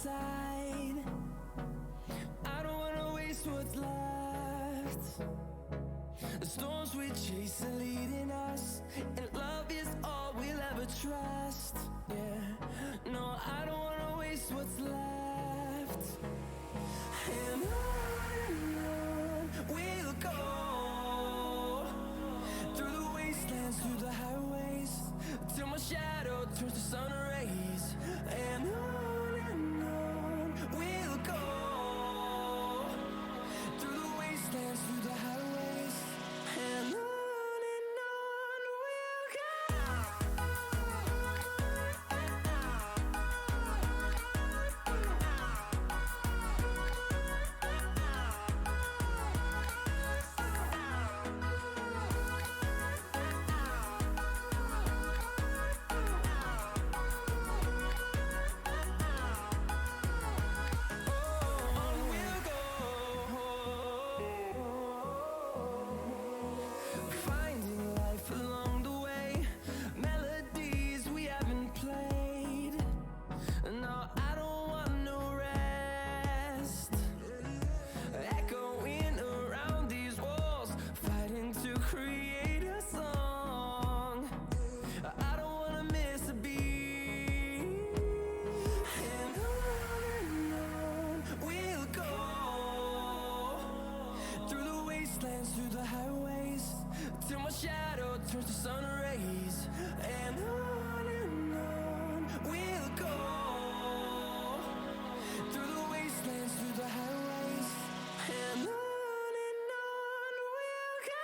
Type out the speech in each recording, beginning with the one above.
inside. I don't wanna waste what's left. The storms we chase are leading us, and love is all we'll ever trust. Yeah, no, I don't wanna waste what's left. And on we'll go, through the wastelands, through the highways, till my shadow turns to sun rays. And on we'll go, through the wastelands, through the highways, and on we'll go. Through the highways, till my shadow turns to sun rays. And on we'll go, through the wastelands, through the highways, and on we'll go.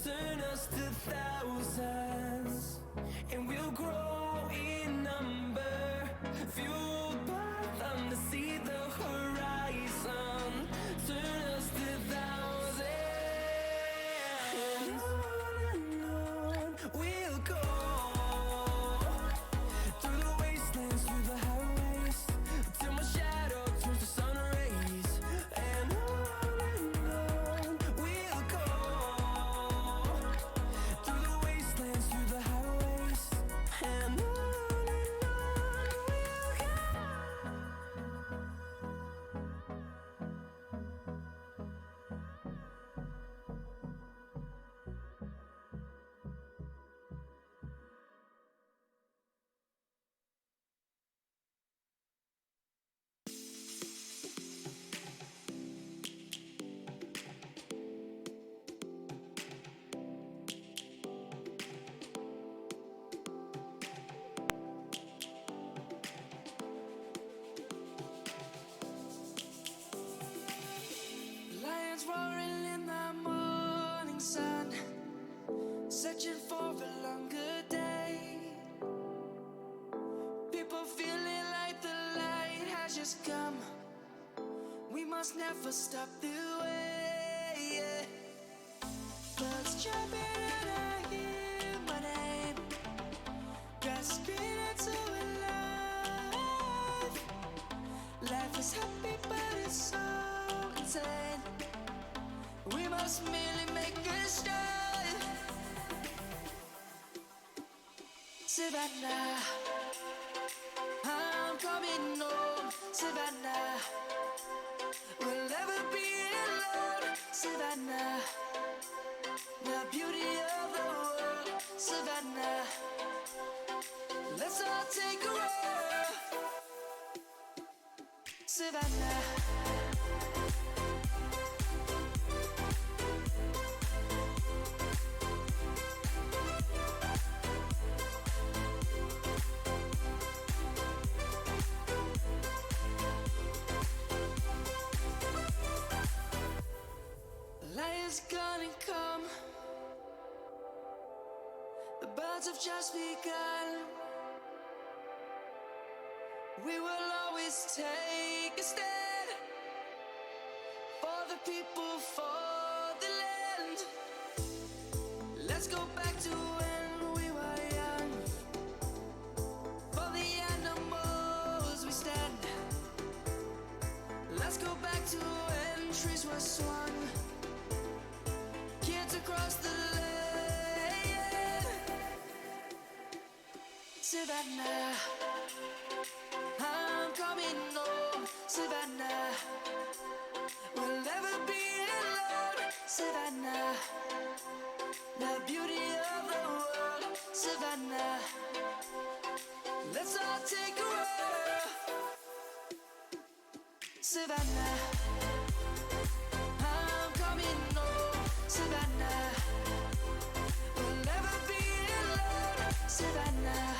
Turn us to thousands, and we'll grow in number, fueled by them to see the horizon. Turn us to thousands, and on we'll go, through the wastelands, through the highways, till my shadow turns to sun rays. And on we'll go, through the wastelands, through the highways, and on we'll go. Lions roaring in the morning sun, searching for a longer day. People feeling like the light has just come. We must never stop the way. Yeah. Birds jumping and I hear my name, grasping into a life. Life is happy but it's so insane. We must merely make a start. Savannah, I'm coming home. Savannah, we'll never be alone. Savannah, the beauty of the world. Savannah, let's all take a roll. Savannah. Lion's gonna come. The birds have just begun. We will always take a stand. people for the land. Let's go back to when we were young. For the animals we stand. Let's go back to when trees were swung. Kids across the land. Savannah, I'm coming home. Savannah, we'll never be alone. Savannah, the beauty of the world. Savannah, let's all take a whirl. Savannah, I'm coming home. Savannah, we'll never be alone. Savannah,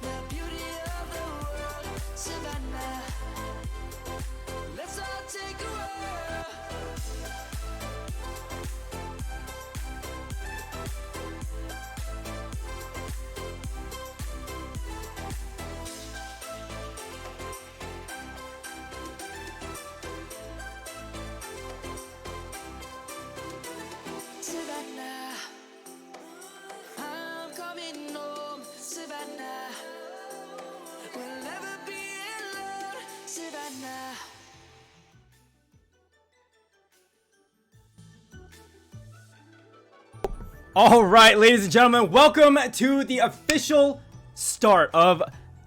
the beauty of the world. Savannah, let's all take a whirl. Savannah, I'm coming home. Savannah, we'll never be alone. Savannah. All right, ladies and gentlemen, welcome to the official start of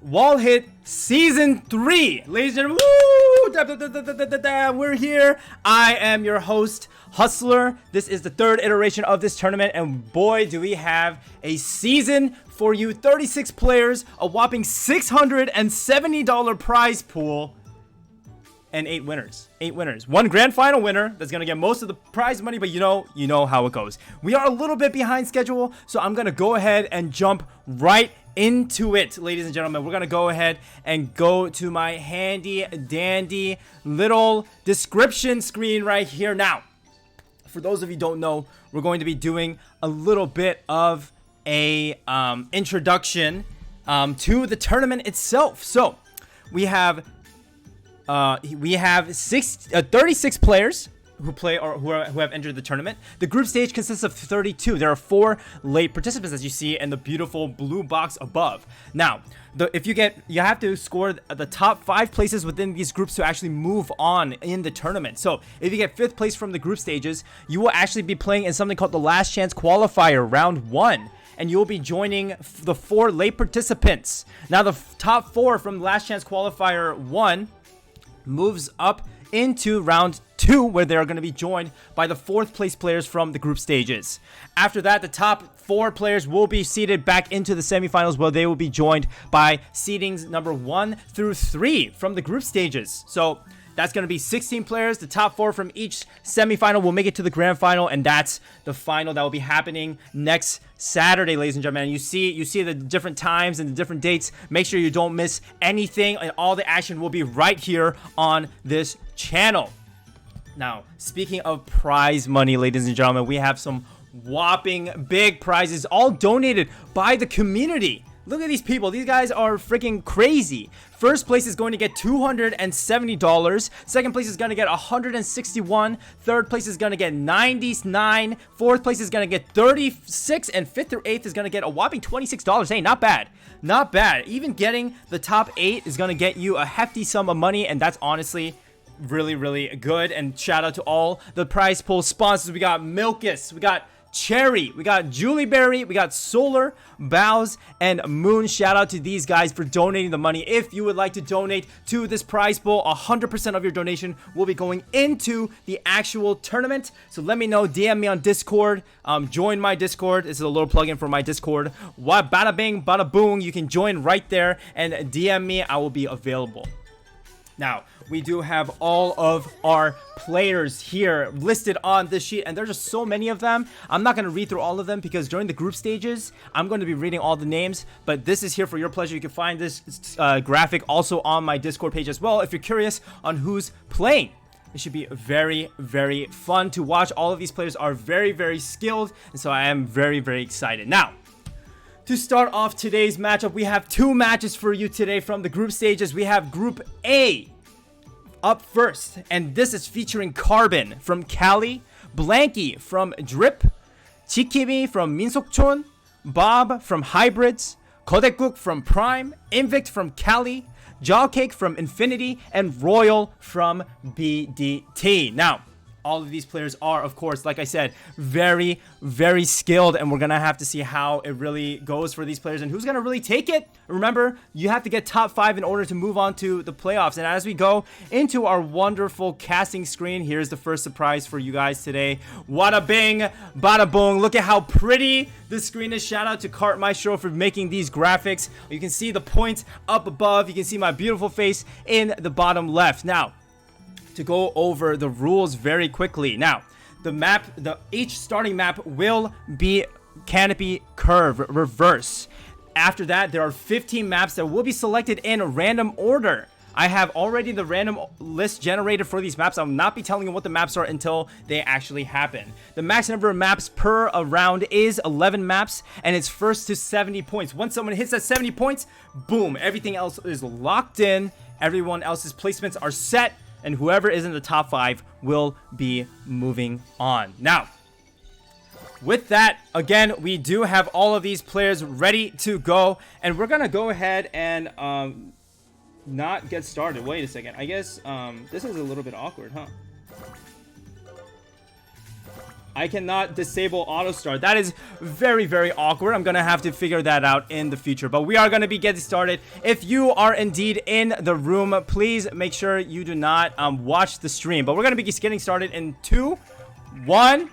WallHit Season 3. Ladies and gentlemen, woo! We're here. I am your host, Heostler. This is the third iteration of this tournament, and boy, do we have a season for you. 36 players, a whopping $670 prize pool, and 8 winners. 8 winners. One grand final winner that's going to get most of the prize money, but you know how it goes. We are a little bit behind schedule, so I'm going to go ahead and jump right into it, ladies and gentlemen. We're going to go ahead and go to my handy dandy little description screen right here. Now, for those of you who don't know, we're going to be doing a little bit of a introduction to the tournament itself. So, we have 36 players who play or who have entered the tournament. The group stage consists of 32. There are 4 late participants, as you see in the beautiful blue box above. Now, you have to score the top 5 places within these groups to actually move on in the tournament. So if you get 5th place from the group stages, you will actually be playing in something called the Last Chance Qualifier Round 1. And you'll be joining the 4 late participants. Now, the top 4 from Last Chance Qualifier 1 moves up into round 2, where they are going to be joined by the 4th place players from the group stages. After that, the top 4 players will be seeded back into the semifinals, where they will be joined by seedings number 1 through 3 from the group stages. So that's going to be 16 players. The top 4 from each semifinal will make it to the grand final, and that's the final that will be happening next Saturday, ladies and gentlemen. You see the different times and the different dates. Make sure you don't miss anything, and all the action will be right here on this channel. Now, speaking of prize money, ladies and gentlemen, we have some whopping big prizes, all donated by the community. Look at these people. These guys are freaking crazy. First place is going to get $270. Second place is going to get $161. Third place is going to get $99. Fourth place is going to get $36. And 5th through 8th is going to get a whopping $26. Hey, not bad. Not bad. Even getting the top 8 is going to get you a hefty sum of money. And that's honestly really, really good. And shout out to all the prize pool sponsors. We got Milkus. We got Cherry, we got Julie Berry, we got Solar, Bows, and Moon. Shout out to these guys for donating the money. If you would like to donate to this prize pool, 100% of your donation will be going into the actual tournament. So let me know, DM me on Discord, join my Discord. This is a little plugin for my Discord. What, bada bing, bada boom, you can join right there and DM me. I will be available. Now, we do have all of our players here listed on this sheet, and there's just so many of them. I'm not going to read through all of them because during the group stages, I'm going to be reading all the names, but this is here for your pleasure. You can find this graphic also on my Discord page as well if you're curious on who's playing. It should be very, very fun to watch. All of these players are very, very skilled, and so I am very, very excited. Now, to start off today's matchup, we have 2 matches for you today from the group stages. We have Group A. up first, and this is featuring Carbon from Cali, Blanky from Drip, Chikimi from Minsokchon, Bob from Hybrids, Kodekuk from Prime, Invict from Cali, Jawcake from Infinity, and Royal from BDT. Now, all of these players are, of course, like I said, very, very skilled, and we're going to have to see how it really goes for these players and who's going to really take it. Remember, you have to get top 5 in order to move on to the playoffs. And as we go into our wonderful casting screen, here's the first surprise for you guys today. Wada bing, bada boom. Look at how pretty this screen is. Shout out to Kart Maestro for making these graphics. You can see the points up above. You can see my beautiful face in the bottom left. Now, to go over the rules very quickly. Now, each starting map will be Canopy Curve Reverse. After that, there are 15 maps that will be selected in random order. I have already the random list generated for these maps. I will not be telling you what the maps are until they actually happen. The max number of maps per round is 11 maps, and it's first to 70 points. Once someone hits that 70 points, boom, everything else is locked in. Everyone else's placements are set, and whoever is in the top 5 will be moving on. Now, with that, again, we do have all of these players ready to go, and we're gonna go ahead and not get started. Wait a second. I guess this is a little bit awkward, huh? I cannot disable auto start. That is very, very awkward. I'm gonna have to figure that out in the future, but we are gonna be getting started. If you are indeed in the room, please make sure you do not watch the stream, but we're gonna be getting started in 2, 1,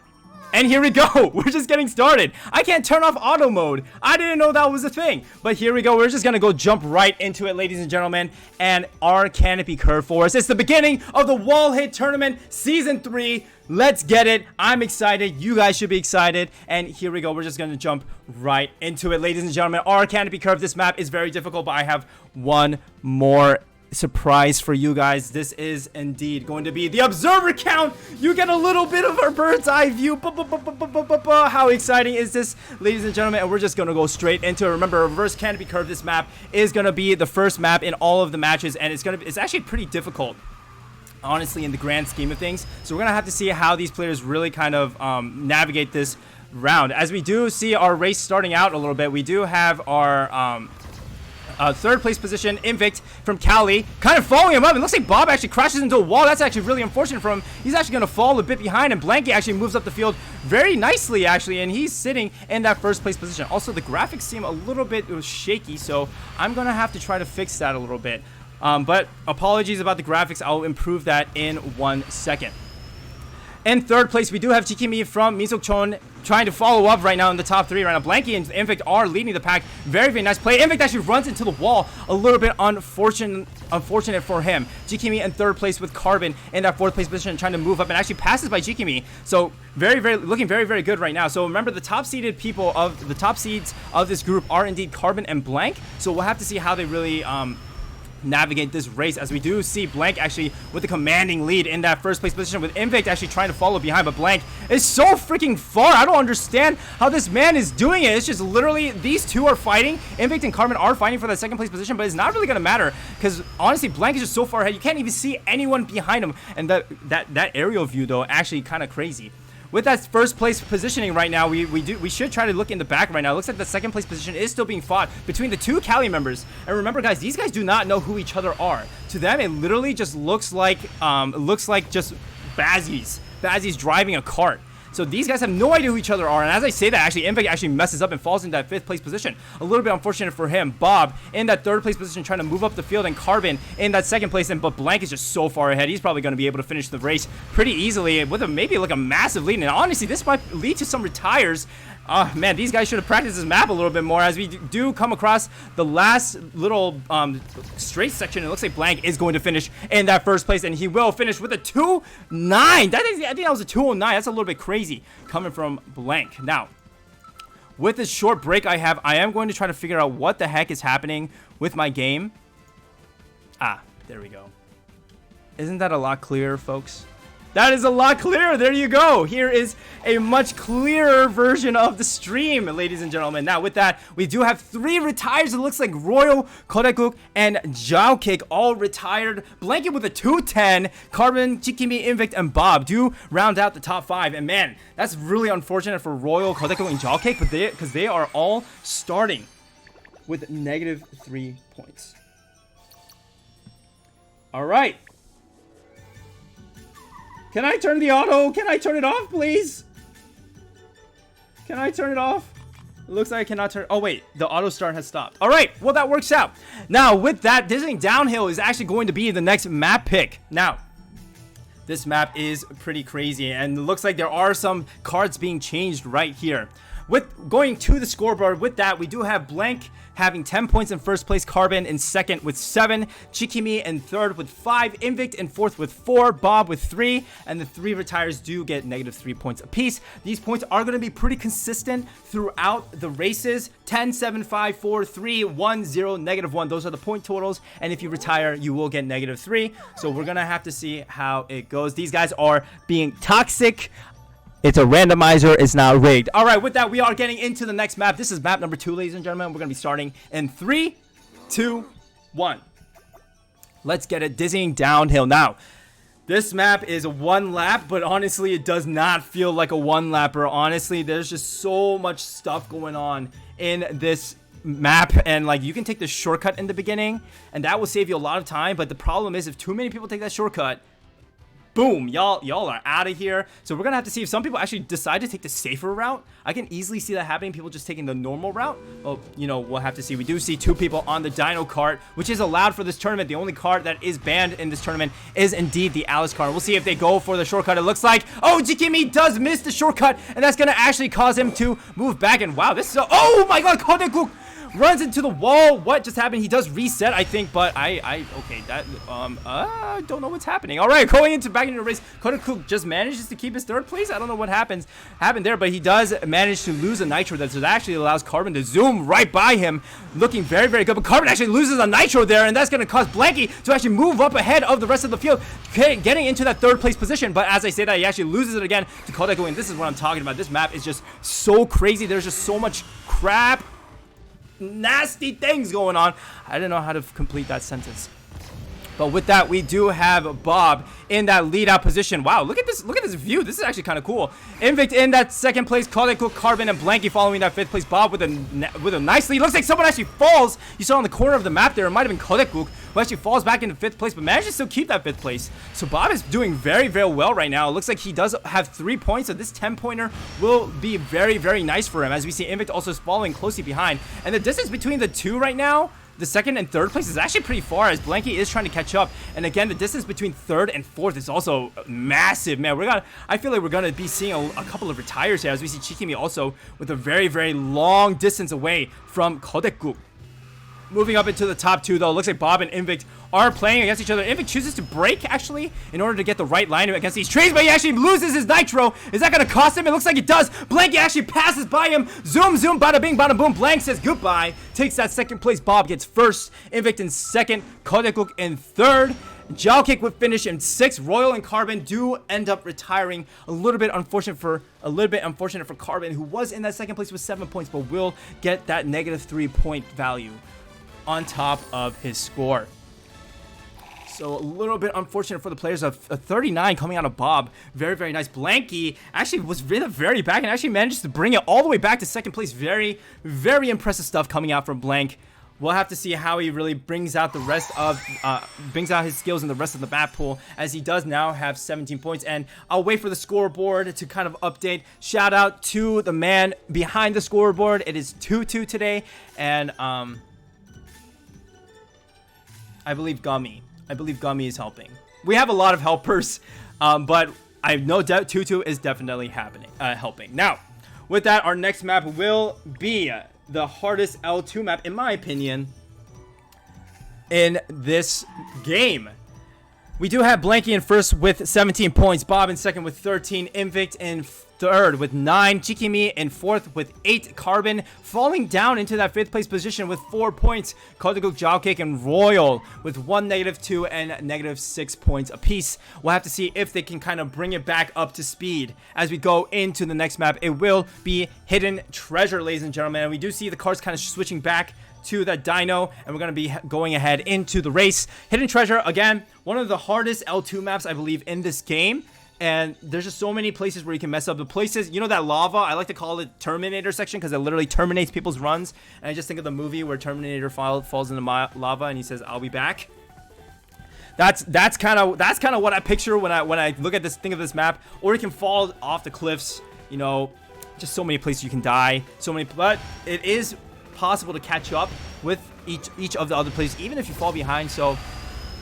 and here we go. We're just getting started. I can't turn off auto mode. I didn't know that was a thing, but here we go. We're just gonna go jump right into it, ladies and gentlemen, and our Canopy Curve Force. It's the beginning of the WallHit Tournament Season 3. Let's get it. I'm excited. You guys should be excited. And here we go. We're just going to jump right into it, ladies and gentlemen. Our Canopy Curve. This map is very difficult, but I have one more surprise for you guys. This is indeed going to be the observer count. You get a little bit of our bird's eye view. How exciting is this, ladies and gentlemen? And we're just going to go straight into it. Remember, reverse Canopy Curve. This map is going to be the first map in all of the matches, and it's actually pretty difficult, honestly, in the grand scheme of things. So we're gonna have to see how these players really kind of navigate this round. As we do see our race starting out a little bit, we do have our third place position, Invict from Cali, kind of following him up. It looks like Bob actually crashes into a wall. That's actually really unfortunate for him. He's actually going to fall a bit behind, and Blanky actually moves up the field very nicely, actually, and he's sitting in that first place position. Also, the graphics seem a little bit shaky, so I'm going to have to try to fix that a little bit. But apologies about the graphics. I'll improve that in 1 second. In third place, we do have Chikimi from Minsokchon trying to follow up right now in the top 3 right now. Blanky and Invict are leading the pack. Very, very nice play. Invict actually runs into the wall. A little bit unfortunate for him. Chikimi in third place with Carbon in that 4th place position, trying to move up and actually passes by Chikimi. So looking very, very good right now. So remember, the top seeded people of the top seeds of this group are indeed Carbon and Blank. So we'll have to see how they really navigate this race, as we do see Blank actually with the commanding lead in that first place position, with Invict actually trying to follow behind, but Blank is so freaking far. I don't understand how this man is doing it. It's just literally these two are fighting. Invict and Carmen are fighting for that second place position, but it's not really gonna matter because honestly Blank is just so far ahead. You can't even see anyone behind him, and that aerial view though actually kind of crazy. With that first place positioning right now, we should try to look in the back right now. It looks like the second place position is still being fought between the 2 Cali members. And remember, guys, these guys do not know who each other are. To them, it literally just looks like just Bazzies driving a cart. So these guys have no idea who each other are. And as I say that, actually, Invict actually messes up and falls into that 5th place position. A little bit unfortunate for him. Bob in that 3rd place position trying to move up the field, and Carbon in that 2nd place. But Blank is just so far ahead. He's probably going to be able to finish the race pretty easily with maybe like a massive lead. And honestly, this might lead to some retires. Man, these guys should have practiced this map a little bit more, as we do come across the last little straight section. It looks like Blank is going to finish in that 1st place, and he will finish with a 2.9. I think that was a 2.09. That's a little bit crazy coming from Blank. Now, with this short break I am going to try to figure out what the heck is happening with my game. There we go. Isn't that a lot clearer, folks? That is a lot clearer. There you go. Here is a much clearer version of the stream, ladies and gentlemen. Now, with that, we do have 3 retires. It looks like Royal, Kodekuk, and Joukik all retired. Blanket with a 210. Carbon, Chikimi, Invict, and Bob do round out the top 5. And man, that's really unfortunate for Royal, Kodekuk, and Joukik, but because they are all starting with -3 points. All right. Can I turn the auto? Can I turn it off, please? Can I turn it off? It looks like I cannot turn. Oh, wait. The auto start has stopped. All right. Well, that works out. Now, with that, Dizzying Downhill is actually going to be the next map pick. Now, this map is pretty crazy, and it looks like there are some cards being changed right here. With going to the scoreboard, with that, we do have Blank having 10 points in first place, Carbon in second with 7, Chikimi in third with 5, Invict in fourth with 4, Bob with 3, and the 3 retires do get -3 points apiece. These points are going to be pretty consistent throughout the races. 10, 7, 5, 4, 3, 1, 0, -1. Those are the point totals, and if you retire, you will get -3. So we're going to have to see how it goes. These guys are being toxic. It's a randomizer. It's not rigged. All right, with that, we are getting into the next map. This is map number 2, ladies and gentlemen. We're going to be starting in 3, 2, 1. Let's get it. Dizzying Downhill. Now, this map is a 1 lap, but honestly, it does not feel like a 1 lapper. Honestly, there's just so much stuff going on in this map, and like you can take the shortcut in the beginning, and that will save you a lot of time. But the problem is, if too many people take that shortcut, boom, y'all are out of here. So we're gonna have to see if some people actually decide to take the safer route. I can easily see that happening, people just taking the normal route. Well, you know, we'll have to see. We do see 2 people on the Dino Kart, which is allowed for this tournament. The only card that is banned in this tournament is indeed the Alice card. We'll see if they go for the shortcut. It looks like, oh, Jikimi does miss the shortcut, and that's gonna actually cause him to move back. And wow, this is oh my god, Kodekuk runs into the wall. What just happened? He does reset, I think, but okay, that I don't know what's happening. All right, going back into the race, Kodekuk just manages to keep his third place. I don't know what happened there, but he does manage to lose a nitro. That actually allows Carbon to zoom right by him, looking very, very good. But Carbon actually loses a nitro there, and that's going to cause Blanky to actually move up ahead of the rest of the field, getting into that 3rd place position. But as I say that, he actually loses it again to Kodekuk, and this is what I'm talking about. This map is just so crazy. There's just so much crap, nasty things going on. I didn't know how to complete that sentence. But with that, we do have Bob in that lead out position. Wow, look at this view. This is actually kind of cool. Invict in that 2nd place, Kodekuk, Carbon, and Blanky following that 5th place. Bob with a nice lead. Looks like someone actually falls. You saw on the corner of the map there, it might have been Kodekuk, who actually falls back into 5th place, but manages to still keep that 5th place. So Bob is doing very, very well right now. It looks like he does have 3 points, so this 10-pointer will be very, very nice for him, as we see Invict also is following closely behind. And the distance between the 2 right now, the 2nd and 3rd place, is actually pretty far, as Blanky is trying to catch up. And again, the distance between 3rd and 4th is also massive, man. I feel like we're gonna be seeing a couple of retires here, as we see Chikimi also with a very, very long distance away from Kodekuk. Moving up into the top 2, though, looks like Bob and Invict are playing against each other. Invict chooses to break, actually, in order to get the right line against these trees, but he actually loses his nitro. Is that going to cost him? It looks like it does. Blanky actually passes by him. Zoom, zoom, bada bing, bada boom. Blank says goodbye. Takes that 2nd place. Bob gets 1st. Invict in 2nd. Kodekuk in 3rd. Joukik would finish in 6th. Royal and Carbon do end up retiring. A little bit unfortunate for Carbon, who was in that 2nd place with 7 points, but will get that -3 point value on top of his score. So a little bit unfortunate for the players of 39 coming out of Bob. Very, very nice. Blanky actually was in the very back and actually managed to bring it all the way back to 2nd place. Very, very impressive stuff coming out from Blank. We'll have to see how he really brings out the rest of, brings out his skills in the rest of the map pool, as he does now have 17 points. And I'll wait for the scoreboard to kind of update. Shout out to the man behind the scoreboard. It is 2-2 today, and I believe Gummy is helping. We have a lot of helpers, but I have no doubt 2-2 is definitely helping. Now, with that, our next map will be the hardest L2 map, in my opinion, in this game. We do have Blanky in first with 17 points, Bob in second with 13, Invicт in third with 9, Chikimi in fourth with 8, Carbon falling down into that 5th place position with 4 points, Kodaguk, Jowcake, and Royal with 1, -2, and -6 points apiece. We'll have to see if they can kind of bring it back up to speed as we go into the next map. It will be Hidden Treasure, ladies and gentlemen, and we do see the cards kind of switching back to that dino, and we're going to be going ahead into the race. Hidden Treasure, again, one of the hardest L2 maps, I believe, in this game. And there's just so many places where you can mess up. The places, you know, that lava, I like to call it Terminator section because it literally terminates people's runs. And I just think of the movie where Terminator falls into lava and he says, "I'll be back." That's kind of what I picture when I look at this, think of this map. Or you can fall off the cliffs, you know, just so many places you can die, so many. But it is possible to catch up with each of the other places, even if you fall behind. So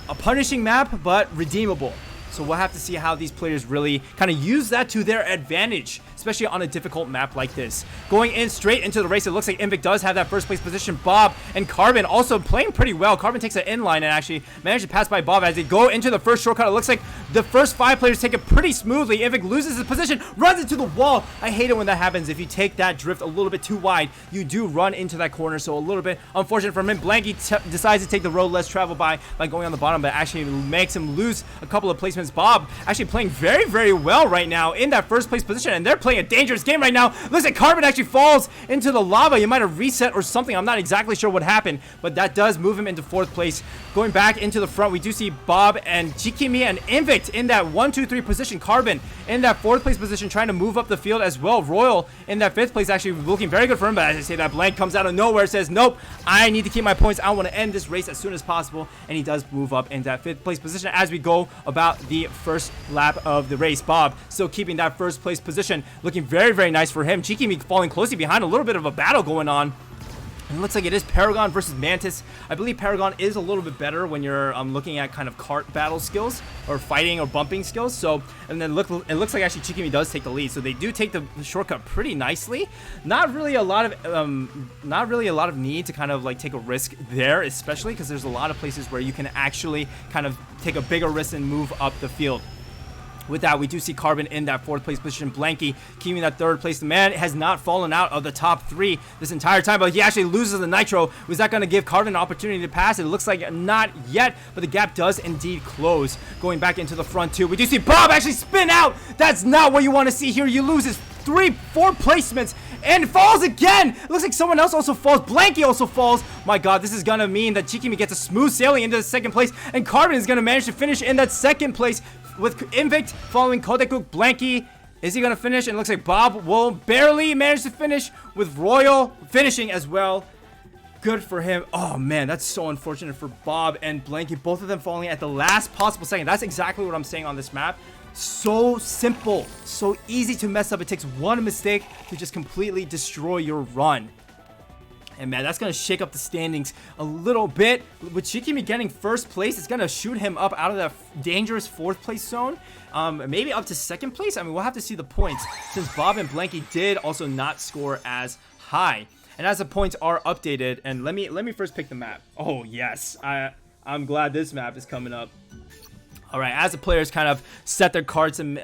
a punishing map, but redeemable. So we'll have to see how these players really kind of use that to their advantage, especially on a difficult map like this. Going in straight into the race, it looks like Invicт does have that first place position. Bob and Carbon also playing pretty well. Carbon takes an inline and actually managed to pass by Bob as they go into the first shortcut. It looks like the first 5 players take it pretty smoothly. Invict loses his position, runs into the wall. I hate it when that happens. If you take that drift a little bit too wide, you do run into that corner. So a little bit unfortunate for him. Blanky decides to take the road less traveled by going on the bottom, but actually makes him lose a couple of placements. Bob actually playing very, very well right now in that first place position, and they're playing a dangerous game right now. Looks like Carbon actually falls into the lava. You might have reset or something. I'm not exactly sure what happened, but that does move him into 4th place. Going back into the front, we do see Bob and Chikimi and Invict in that 1, 2, 3 position. Carbon in that 4th place position, trying to move up the field as well. Royal in that 5th place, actually looking very good for him, but as I say, that blank comes out of nowhere, says, nope, I need to keep my points. I want to end this race as soon as possible, and he does move up in that 5th place position as we go about the first lap of the race. Bob still keeping that 1st place position, looking very, very nice for him. Chikimi falling closely behind, a little bit of a battle going on. And it looks like it is Paragon versus Mantis. I believe Paragon is a little bit better when you're looking at kind of cart battle skills or fighting or bumping skills. So, and then it looks like actually Chikimi does take the lead. So they do take the shortcut pretty nicely. Not really a lot of need to kind of like take a risk there, especially because there's a lot of places where you can actually kind of take a bigger risk and move up the field. With that, we do see Carbon in that 4th place position. Blanky keeping that 3rd place. The man has not fallen out of the top 3 this entire time, but he actually loses the nitro. Was that going to give Carbon an opportunity to pass? It looks like not yet, but the gap does indeed close. Going back into the front too, we do see Bob actually spin out. That's not what you want to see here. You lose his 3, 4 placements and falls again. It looks like someone else also falls. Blanky also falls. My god, this is gonna mean that Chikimi gets a smooth sailing into the 2nd place, and Carbon is gonna manage to finish in that 2nd place with Invict following Kodakuk. Blanky, is he gonna finish? And it looks like Bob will barely manage to finish, with Royal finishing as well. Good for him. Oh man, that's so unfortunate for Bob and Blanky, both of them falling at the last possible second. That's exactly what I'm saying on this map. So simple, so easy to mess up. It takes one mistake to just completely destroy your run. And man, that's going to shake up the standings a little bit. With Chikimi getting 1st place, it's going to shoot him up out of that dangerous 4th place zone. Maybe up to 2nd place. I mean, we'll have to see the points, since Bob and Blanky did also not score as high. And as the points are updated, and let me first pick the map. Oh yes, I'm glad this map is coming up. All right, as the players kind of set their cards and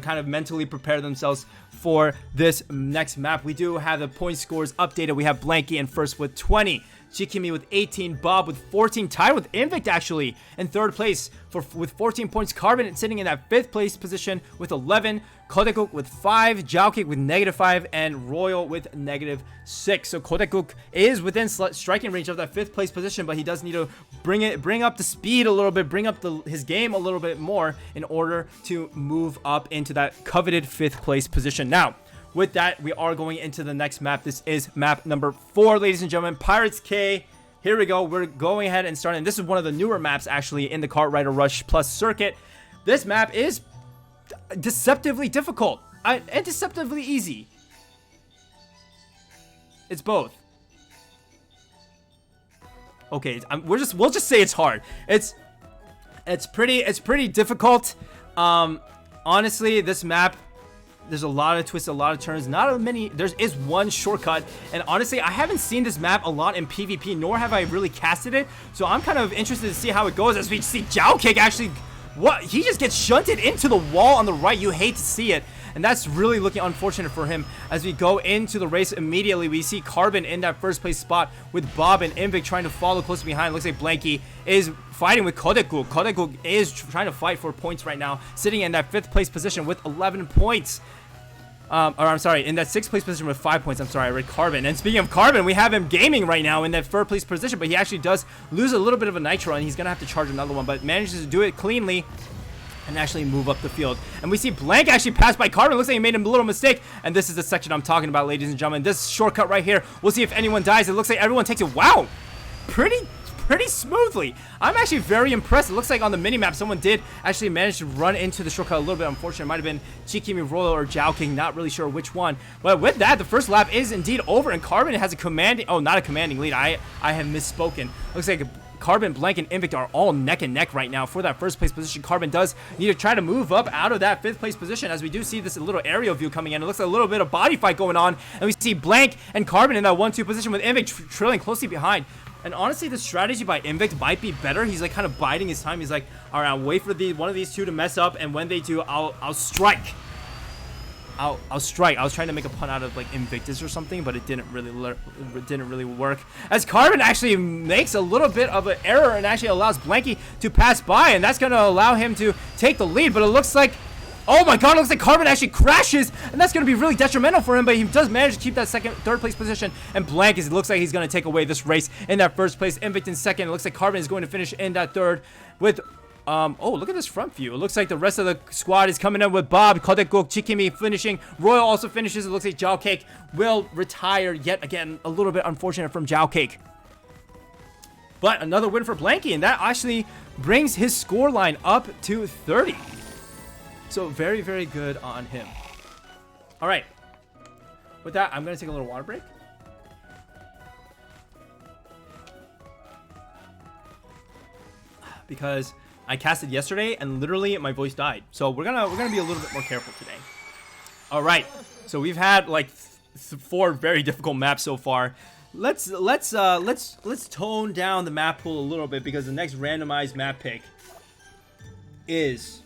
kind of mentally prepare themselves for this next map, we do have the point scores updated. We have Blanky in first with 20, Chikimi with 18, Bob with 14, tied with Invict actually in 3rd place with 14 points. Carbon sitting in that 5th place position with 11, Kodakuk with 5, Jowcake with -5, and Royal with -6. So Kodakuk is within striking range of that 5th place position, but he does need to bring up the speed a little bit, bring up his game a little bit more in order to move up into that coveted 5th place position. Now, with that, we are going into the next map. This is map number 4, ladies and gentlemen, Pirates Cay. Here we go. We're going ahead and starting. This is one of the newer maps actually in the Kart Rider Rush Plus circuit. This map is deceptively difficult and deceptively easy. It's both. Okay, we'll just say it's hard. It's pretty difficult. Honestly, this map, there's a lot of twists, a lot of turns, not as many. There is one shortcut, and honestly, I haven't seen this map a lot in PvP, nor have I really casted it. So I'm kind of interested to see how it goes as we see Jowcake actually What? He just gets shunted into the wall on the right. You hate to see it. And that's really looking unfortunate for him. As we go into the race immediately, we see Carbon in that first place spot with Bob and Invik trying to follow close behind. Looks like Blanky is fighting with Kodekuk. Kodekuk is trying to fight for points right now, sitting in that 5th place position with 11 points. I'm sorry, in that 6th place position with 5 points. I'm sorry, I read Carbon. And speaking of Carbon, we have him gaming right now in that 3rd place position, but he actually does lose a little bit of a nitro, and he's going to have to charge another one, but manages to do it cleanly and actually move up the field. And we see Blank actually pass by Carbon. Looks like he made a little mistake. And this is the section I'm talking about, ladies and gentlemen. This shortcut right here. We'll see if anyone dies. It looks like everyone takes it. Wow. Pretty smoothly. I'm actually very impressed. It looks like on the minimap, someone did actually manage to run into the shortcut a little bit. Unfortunately, it might have been Chikimi Royal or Jao King. Not really sure which one. But with that, the first lap is indeed over. And Carbon has a commanding... Oh, not a commanding lead. I have misspoken. Looks like Carbon, Blank, and Invicta are all neck and neck right now for that 1st place position. Carbon does need to try to move up out of that 5th place position, as we do see this little aerial view coming in. It looks like a little bit of body fight going on, and we see Blank and Carbon in that 1-2 position with Invict trailing closely behind. And honestly, the strategy by Invict might be better. He's like kind of biding his time. He's like, all right, I'll wait for one of these two to mess up, and when they do, I'll strike. I'll strike. I was trying to make a pun out of like Invictus or something, but it didn't really work. As Carbon actually makes a little bit of an error and actually allows Blanky to pass by, and that's going to allow him to take the lead. But it looks like, oh my god, it looks like Carbon actually crashes, and that's going to be really detrimental for him. But he does manage to keep that 3rd place position, and Blank it looks like he's going to take away this race in that 1st place. Invictus in 2nd. It looks like Carbon is going to finish in that 3rd with... oh, look at this front view. It looks like the rest of the squad is coming in with Bob, Kodekuk, Chikimi finishing. Royal also finishes. It looks like Jao Cake will retire yet again. A little bit unfortunate from Jao Cake. But another win for Blanky, and that actually brings his score line up to 30. So very, very good on him. All right. With that, I'm going to take a little water break. Because I casted yesterday and literally my voice died. So we're gonna be a little bit more careful today. All right. So we've had like 4 very difficult maps so far. Let's tone down the map pool a little bit, because the next randomized map pick is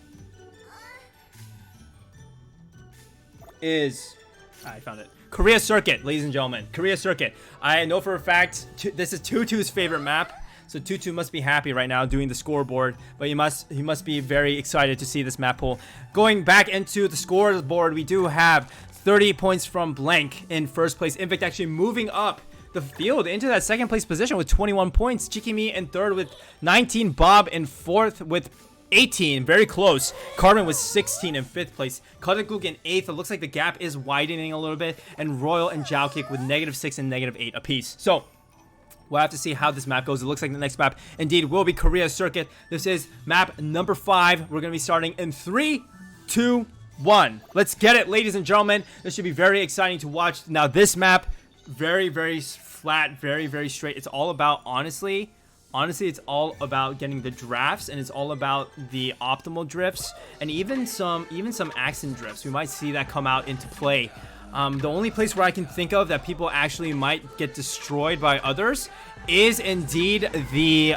I found it. Korea Circuit, ladies and gentlemen. Korea Circuit. I know for a fact this is Tutu's favorite map. So Tutu must be happy right now doing the scoreboard, but he must be very excited to see this map pool. Going back into the scoreboard, we do have 30 points from Blank in 1st place. Invict actually moving up the field into that 2nd place position with 21 points. Chikimi in 3rd with 19. Bob in 4th with 18, very close. Carbon was 16 in 5th place. Kodekuk in 8th. It looks like the gap is widening a little bit. And Royal and Jowkick with -6 and -8 apiece. So we'll have to see how this map goes. It looks like the next map indeed will be Korea Circuit. This is map number 5. We're going to be starting in 3, 2, 1. Let's get it, ladies and gentlemen. This should be very exciting to watch. Now, this map, very, very flat, very, very straight. It's all about, honestly, it's all about getting the drafts, and it's all about the optimal drifts, and even some accent drifts. We might see that come out into play. The only place where I can think of that people actually might get destroyed by others is indeed the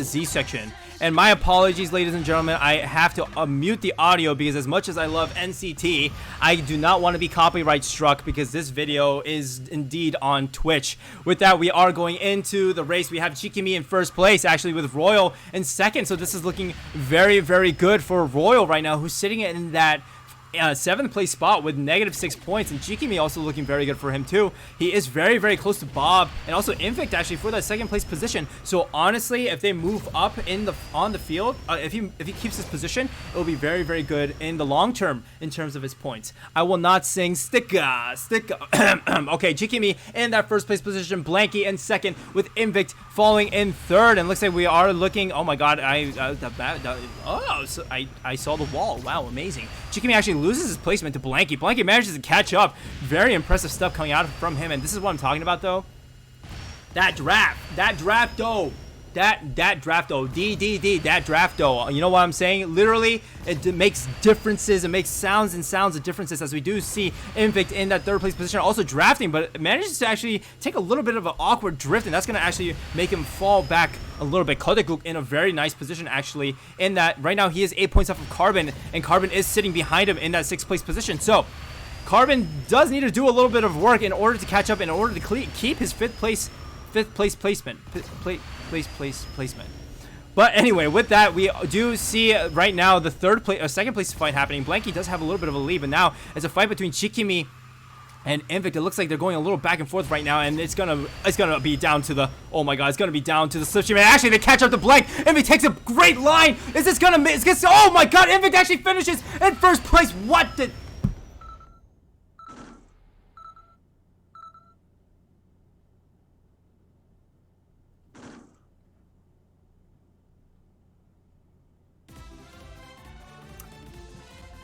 Z section. And my apologies, ladies and gentlemen, I have to mute the audio because as much as I love NCT, I do not want to be copyright struck because this video is indeed on Twitch. With that, we are going into the race. We have Chikimi in 1st place, actually, with Royal in 2nd. So this is looking very, very good for Royal right now, who's sitting in that 7th place spot with -6 points, and Chikimi also looking very good for him too. He is very, very close to Bob and also Invict actually for that 2nd place position. So honestly, if they move up on the field, if he keeps his position, it will be very, very good in the long term in terms of his points. I will not sing sticka. Okay, Chikimi in that 1st place position, Blanky in 2nd with Invict falling in 3rd, and looks like we are looking. Oh my God, I saw the wall. Wow, amazing. Chikimi actually loses his placement to Blanky. Blanky manages to catch up. Very impressive stuff coming out from him. And this is what I'm talking about, though. That draft, though. that draft though, that draft though, you know what I'm saying? Literally, it makes differences. It makes sounds of differences, as we do see Invicta in that third place position, also drafting, but it manages to actually take a little bit of an awkward drift, and that's gonna actually make him fall back a little bit. Kodeguk in a very nice position actually, in that right now he is 8 points off of Carbon, and Carbon is sitting behind him in that 6th place position. So Carbon does need to do a little bit of work in order to catch up, in order to keep his fifth place placement. But anyway, with that, we do see right now the second place fight happening. Blanky does have a little bit of a lead, but now it's a fight between Chikimi and Invicta. It looks like they're going a little back and forth right now, and it's gonna be down to the, oh my god, it's gonna be down to the slipstream. And actually, they catch up to Blank. Invicta takes a great line. Is this gonna miss? Oh my god, Invicta actually finishes in first place. What the?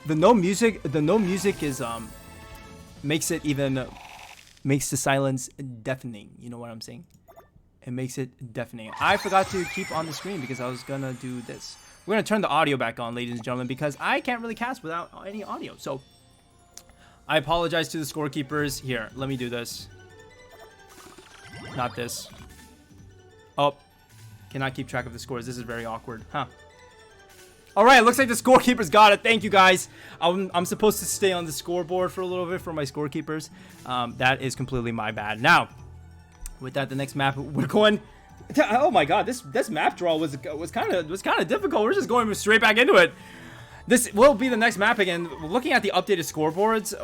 The no music is makes the silence deafening. You know what I'm saying? It makes it deafening. I forgot to keep on the screen because I was gonna do this. We're gonna turn the audio back on, ladies and gentlemen, because I can't really cast without any audio. So I apologize to the scorekeepers. Here, let me do this. Not this. Oh, cannot keep track of the scores. This is very awkward, huh? All right, looks like the scorekeepers got it. Thank you, guys. I'm supposed to stay on the scoreboard for a little bit for my scorekeepers. That is completely my bad. Now, with that, the next map we're going. Oh my god, this map draw was kind of difficult. We're just going straight back into it. This will be the next map again. Looking at the updated scoreboards,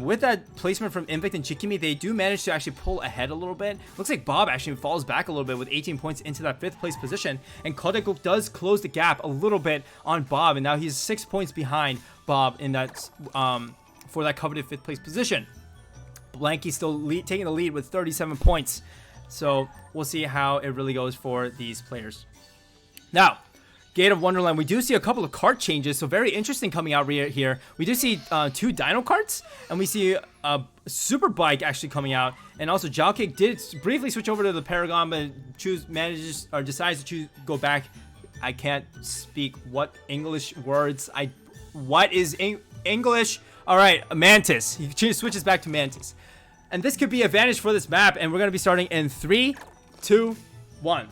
with that placement from Invicta and Chikimi, they do manage to actually pull ahead a little bit. Looks like Bob actually falls back a little bit with 18 points into that 5th place position, and Kodeguk does close the gap a little bit on Bob, and now he's 6 points behind Bob in that for that coveted 5th place position. Blanky still taking the lead with 37 points. So we'll see how it really goes for these players. Now, Gate of Wonderland, we do see a couple of kart changes, so very interesting coming out here. We do see 2 Dino Karts, and we see a Super Bike actually coming out, and also Jowkick did briefly switch over to the Paragon, but decides to go back. I can't speak what English words. What is English? All right, Mantis. He switches back to Mantis, and this could be advantage for this map. And we're gonna be starting in 3, 2, 1.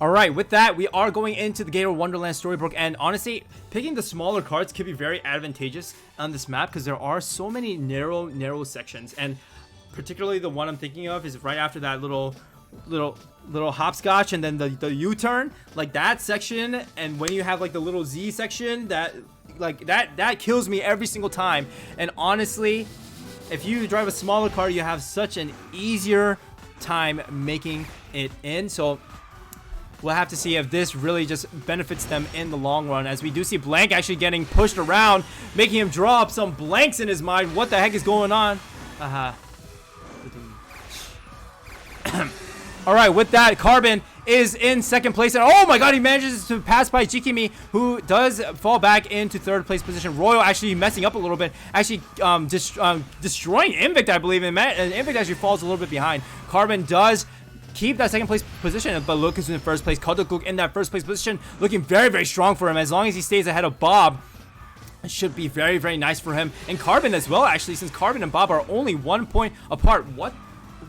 Alright, with that, we are going into the Gate of Wonderland Storybook, and honestly, picking the smaller cards could be very advantageous on this map because there are so many narrow sections, and particularly the one I'm thinking of is right after that little hopscotch and then the U-turn, like that section, and when you have like the little Z section, that kills me every single time. And honestly, if you drive a smaller car, you have such an easier time making it in. So we'll have to see if this really just benefits them in the long run, as we do see Blank actually getting pushed around, making him draw up some blanks in his mind. What the heck is going on? Alright, with that, Carbon is in 2nd place, and oh my god, he manages to pass by Jikimi, who does fall back into 3rd place position. Royal actually messing up a little bit, actually destroying Invicta, I believe, and Invicta actually falls a little bit behind. Carbon does keep that 2nd place position, but Luke is in 1st place. Kodeguk in that 1st place position, looking very strong for him. As long as he stays ahead of Bob, it should be very nice for him. And Carbon as well, actually, since Carbon and Bob are only 1 point apart.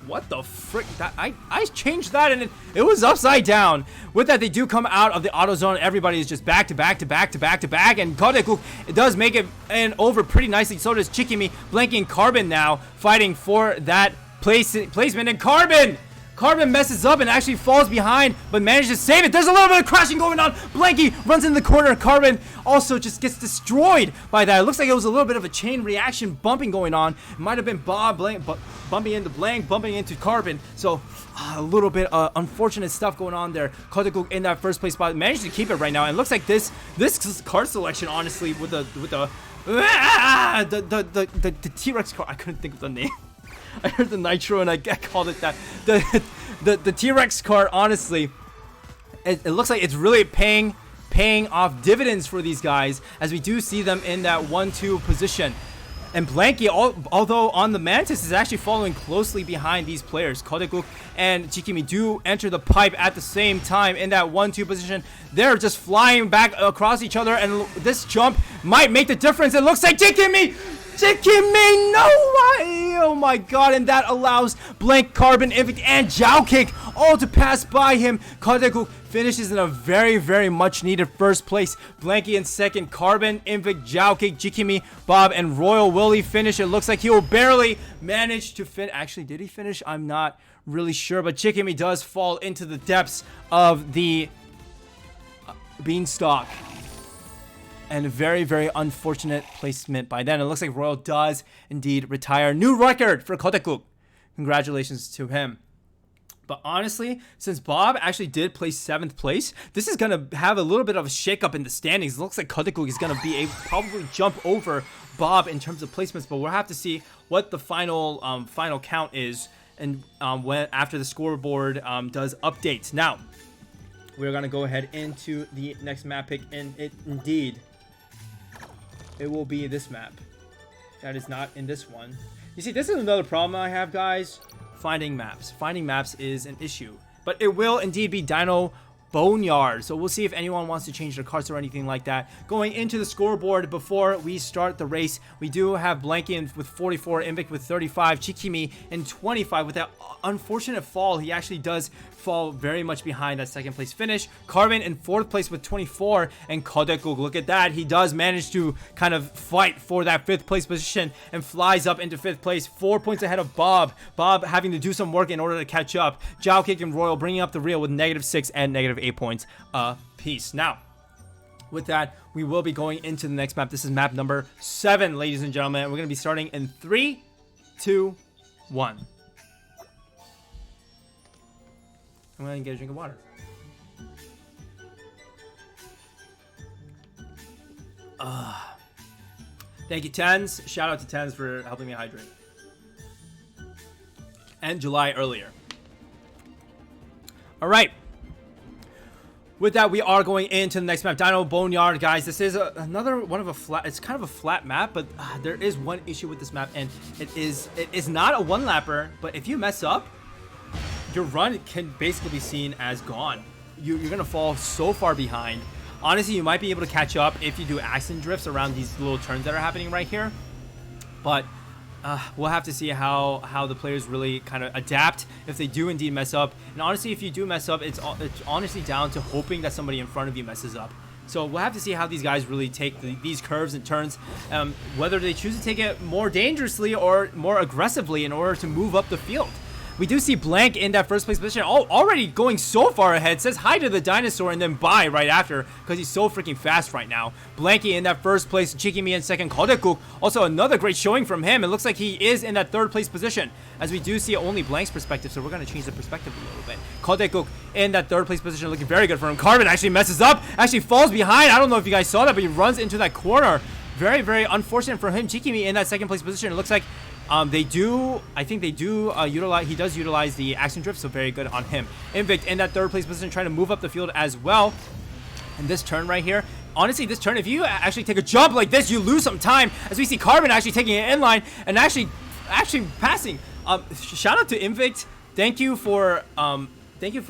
What the frick? That I changed that, and it was upside down. With that, they do come out of the auto zone. Everybody is just back to back, and Kodeguk does make it and over pretty nicely. So does Chikimi. Blanking Carbon now fighting for that placement, and Carbon messes up and actually falls behind, but manages to save it. There's a little bit of crashing going on. Blanky runs in the corner. Carbon also just gets destroyed by that. It looks like it was a little bit of a chain reaction bumping going on. It might have been Bob bumping into Blank, bumping into Carbon. So a little bit unfortunate stuff going on there. Kodeguk in that 1st place spot managed to keep it right now, and it looks like this card selection, honestly, with the T-Rex card. I couldn't think of the name. I heard the Nitro and I called it that. The T-Rex card, honestly, it looks like it's really paying off dividends for these guys, as we do see them in that 1-2 position. And Blanky, although on the Mantis, is actually following closely behind these players. Kodekuk and Jikimi do enter the pipe at the same time in that 1-2 position. They're just flying back across each other, and this jump might make the difference. It looks like Jikimi, no way! Oh my god, and that allows Blank, Carbon, Invicta, and Joukik all to pass by him. Kodekuk finishes in a very, very much needed first place. Blanky in second, Carbon, Invict, Joukik, Jikimi, Bob, and Royal. Will he finish? It looks like he will barely manage to finish. Actually, did he finish? I'm not really sure, but Jikimi does fall into the depths of the beanstalk. And a very, very unfortunate placement by then. It looks like Royal does indeed retire. New record for Kodekuk. Congratulations to him. But honestly, since Bob actually did place 7th place, this is going to have a little bit of a shakeup in the standings. It looks like Kodekuk is going to be able to probably jump over Bob in terms of placements, but we'll have to see what the final count is and when after the scoreboard does updates. Now, we're going to go ahead into the next map pick, and it will be this map. That is not in this one. You see, this is another problem I have, guys. Finding maps. Finding maps is an issue. But it will indeed be Dino Boneyard. So we'll see if anyone wants to change their carts or anything like that. Going into the scoreboard before we start the race, we do have Blanky with 44, Invict with 35, Chikimi in 25. With that unfortunate fall, he actually does fall very much behind that 2nd place finish. Carbon in 4th place with 24, and Kodekuk, look at that, he does manage to kind of fight for that 5th place position and flies up into 5th place, 4 points ahead of Bob having to do some work in order to catch up. Joukik and Royal bringing up the rear with -6 and -8 points apiece. Now, with that, we will be going into the next map. This is map number 7, ladies and gentlemen. We're going to be starting in 3, 2, 1. I'm going to get a drink of water. Thank you, Tens. Shout out to Tens for helping me hydrate. And July earlier. All right. With that, we are going into the next map, Dino Boneyard, guys. This is another one of a flat. It's kind of a flat map, but there is one issue with this map, and it is not a one-lapper. But if you mess up, your run can basically be seen as gone. You're gonna fall so far behind. Honestly, you might be able to catch up if you do accident drifts around these little turns that are happening right here. But we'll have to see how the players really kind of adapt if they do indeed mess up. And honestly, if you do mess up, it's honestly down to hoping that somebody in front of you messes up. So we'll have to see how these guys really take these curves and turns, whether they choose to take it more dangerously or more aggressively in order to move up the field. We do see Blank in that 1st place position, already going so far ahead. Says hi to the dinosaur and then bye right after because he's so freaking fast right now. Blanky in that 1st place, Chikimi in 2nd, Kodekuk. Also another great showing from him. It looks like he is in that 3rd place position, as we do see only Blank's perspective, so we're going to change the perspective a little bit. Kodekuk in that 3rd place position, looking very good for him. Carbon actually messes up, actually falls behind. I don't know if you guys saw that, but he runs into that corner. Very, very unfortunate for him. Chikimi in that 2nd place position. It looks like he does utilize the action drift, so very good on him. Invict in that 3rd place position, trying to move up the field as well. And this turn right here, honestly, this turn, if you actually take a jump like this, you lose some time, as we see Carbon actually taking it inline and actually passing. Shout out to Invict. Thank you for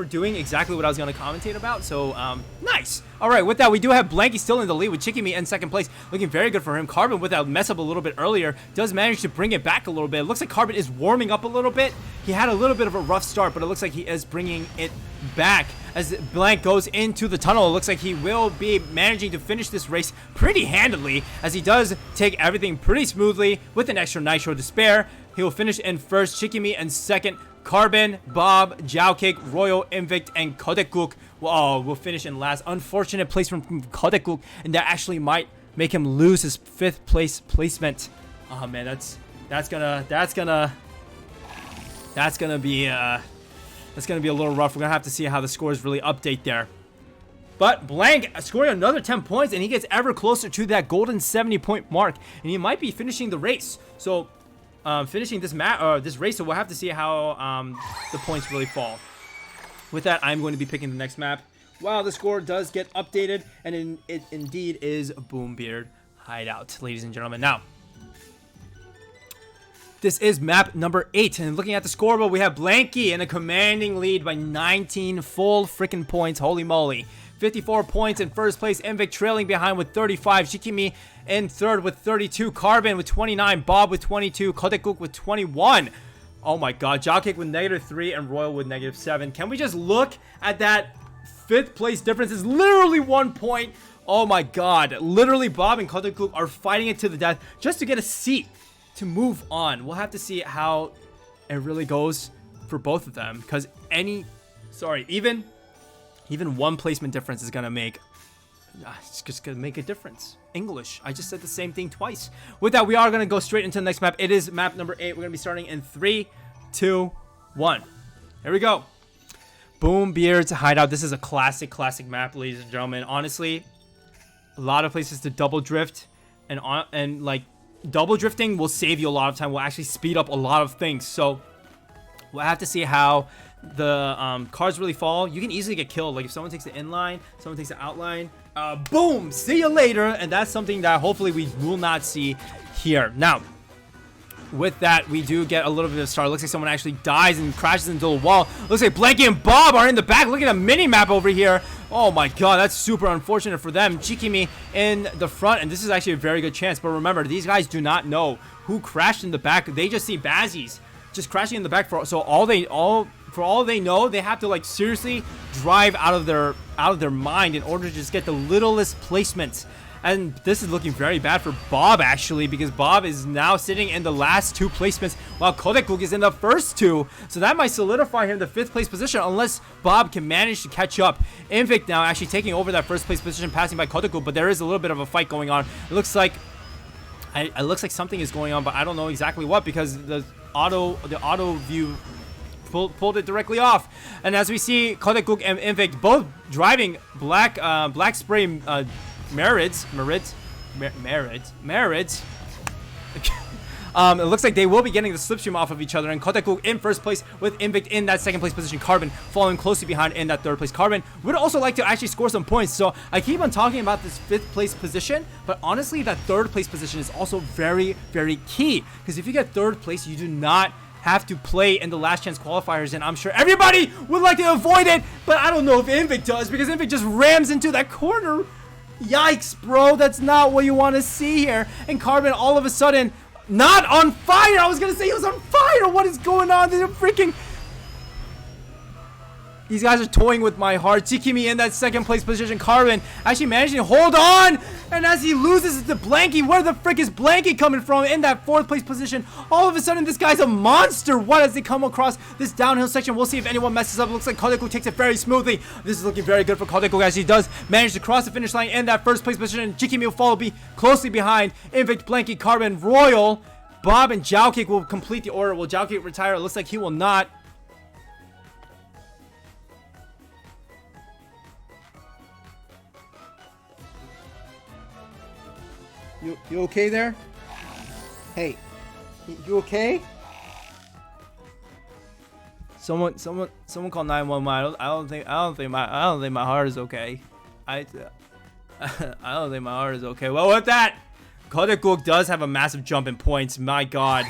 doing exactly what I was going to commentate about. So, nice. All right, with that, we do have Blanky still in the lead with Chikimi in 2nd place. Looking very good for him. Carbon, with that mess up a little bit earlier, does manage to bring it back a little bit. It looks like Carbon is warming up a little bit. He had a little bit of a rough start, but it looks like he is bringing it back. As Blank goes into the tunnel, it looks like he will be managing to finish this race pretty handily, as he does take everything pretty smoothly with an extra nitro to spare. He will finish in 1st, Chikimi in 2nd, Carbon, Bob, Joukik, Royal, Invict, and Kodekuk will finish in last. Unfortunate place from Kodekuk, and that actually might make him lose his 5th place placement. Oh man, that's gonna be a little rough. We're gonna have to see how the scores really update there. But Blank scoring another 10 points, and he gets ever closer to that golden 70-point mark, and he might be finishing the race. So finishing this race, so we'll have to see how the points really fall. With that, I'm going to be picking the next map. Wow, the score does get updated, and it indeed is Boombeard Hideout, ladies and gentlemen. Now, This is map number 8. And looking at the scoreboard, we have Blanky in a commanding lead by 19 full freaking points. Holy moly. 54 points in first place. Invik trailing behind with 35. Shikimi in third with 32. Carbon with 29. Bob with 22. Kodekuk with 21. Oh my god. Jawkick with -3 and Royal with -7. Can we just look at that 5th place difference? Is literally 1 point. Oh my god. Literally, Bob and Kodekuk are fighting it to the death just to get a seat to move on. We'll have to see how it really goes for both of them, because even 1 placement difference is gonna make it's just gonna make a difference. English, I just said the same thing twice. With that, we are gonna go straight into the next map. It is map number 8. We're gonna be starting in 3, 2, 1. Here we go. Boombeard's Hideout. This is a classic map, ladies and gentlemen. Honestly, a lot of places to double drift, and like, double drifting will save you a lot of time. Will actually speed up a lot of things. So we'll have to see how the cars really fall. You can easily get killed. Like if someone takes the inline, someone takes the outline, boom, see you later. And that's something that hopefully we will not see here. Now, with that, we do get a little bit of a start. Looks like someone actually dies and crashes into the wall. Looks like Blanky and Bob are in the back. Look at a mini map over here. Oh my god, that's super unfortunate for them. Chikimi in the front, and this is actually a very good chance. But remember, these guys do not know who crashed in the back. They just see Bazzies just crashing in the back. For all they know, they have to like seriously drive out of their mind in order to just get the littlest placements. And this is looking very bad for Bob, actually, because Bob is now sitting in the last 2 placements while Kodekuk is in the first 2. So that might solidify him in the 5th place position unless Bob can manage to catch up. Invik now actually taking over that 1st place position, passing by Kodekuk, but there is a little bit of a fight going on. It looks like something is going on, but I don't know exactly what, because the auto view pulled it directly off. And as we see, Kodekuk and Invik both driving black spray Marids. It looks like they will be getting the slipstream off of each other, and Kodekuk in first place with Invik in that 2nd place position. Carbon following closely behind in that 3rd place. Carbon would also like to actually score some points, so I keep on talking about this 5th place position, but honestly that 3rd place position is also very, very key, because if you get 3rd place, you do not have to play in the last chance qualifiers, and I'm sure everybody would like to avoid it, but I don't know if Invik does, because Invik just rams into that corner. Yikes, bro. That's not what you want to see here. And Carbon all of a sudden not on fire. I was going to say he was on fire. What is going on? They're freaking... These guys are toying with my heart. Chikimi in that 2nd place position. Carbon actually managing to hold on. And as he loses it to Blanky, where the frick is Blanky coming from in that 4th place position? All of a sudden, this guy's a monster. What as they come across this downhill section? We'll see if anyone messes up. It looks like Kodekuk takes it very smoothly. This is looking very good for Kodekuk as he does manage to cross the finish line in that 1st place position. Chikimi will follow closely behind. Invik, Blanky, Carbon, Royal, Bob, and Jawkick will complete the order. Will Jawkick retire? It looks like he will not. You okay there? Hey, you okay? Someone call 911. I don't think my heart is okay. I don't think my heart is okay. Well, with that, Kodekuk does have a massive jump in points. My god.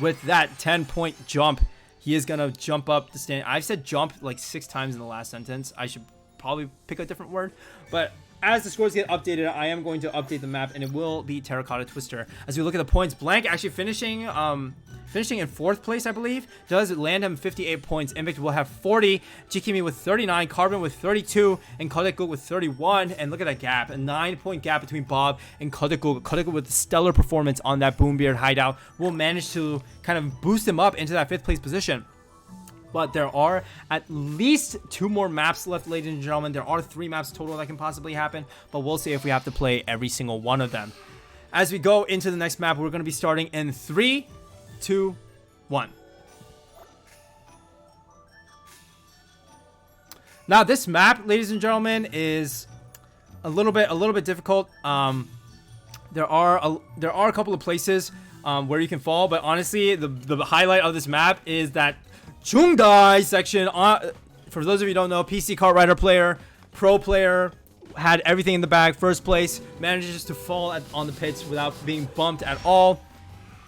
With that 10-point jump, he is gonna jump up the stand. I've said jump like 6 times in the last sentence. I should probably pick a different word, but as the scores get updated, I am going to update the map, and it will be Terracotta Twister. As we look at the points, Blank actually finishing in 4th place, I believe, does land him 58 points. Invik will have 40, Chikimi with 39, Carbon with 32, and Kodekuk with 31. And look at that gap, a 9-point gap between Bob and Kodekuk. Kodekuk with a stellar performance on that Boombeard Hideout will manage to kind of boost him up into that 5th place position. But there are at least 2 more maps left, ladies and gentlemen. There are 3 maps total that can possibly happen, but we'll see if we have to play every single one of them. As we go into the next map, we're going to be starting in 3, 2, 1. Now, this map, ladies and gentlemen, is a little bit difficult. There are a couple of places where you can fall, but honestly, the highlight of this map is that Chungdai section. For those of you who don't know, PC Kart Rider player, pro player, had everything in the bag, 1st place, manages to fall on the pits without being bumped at all.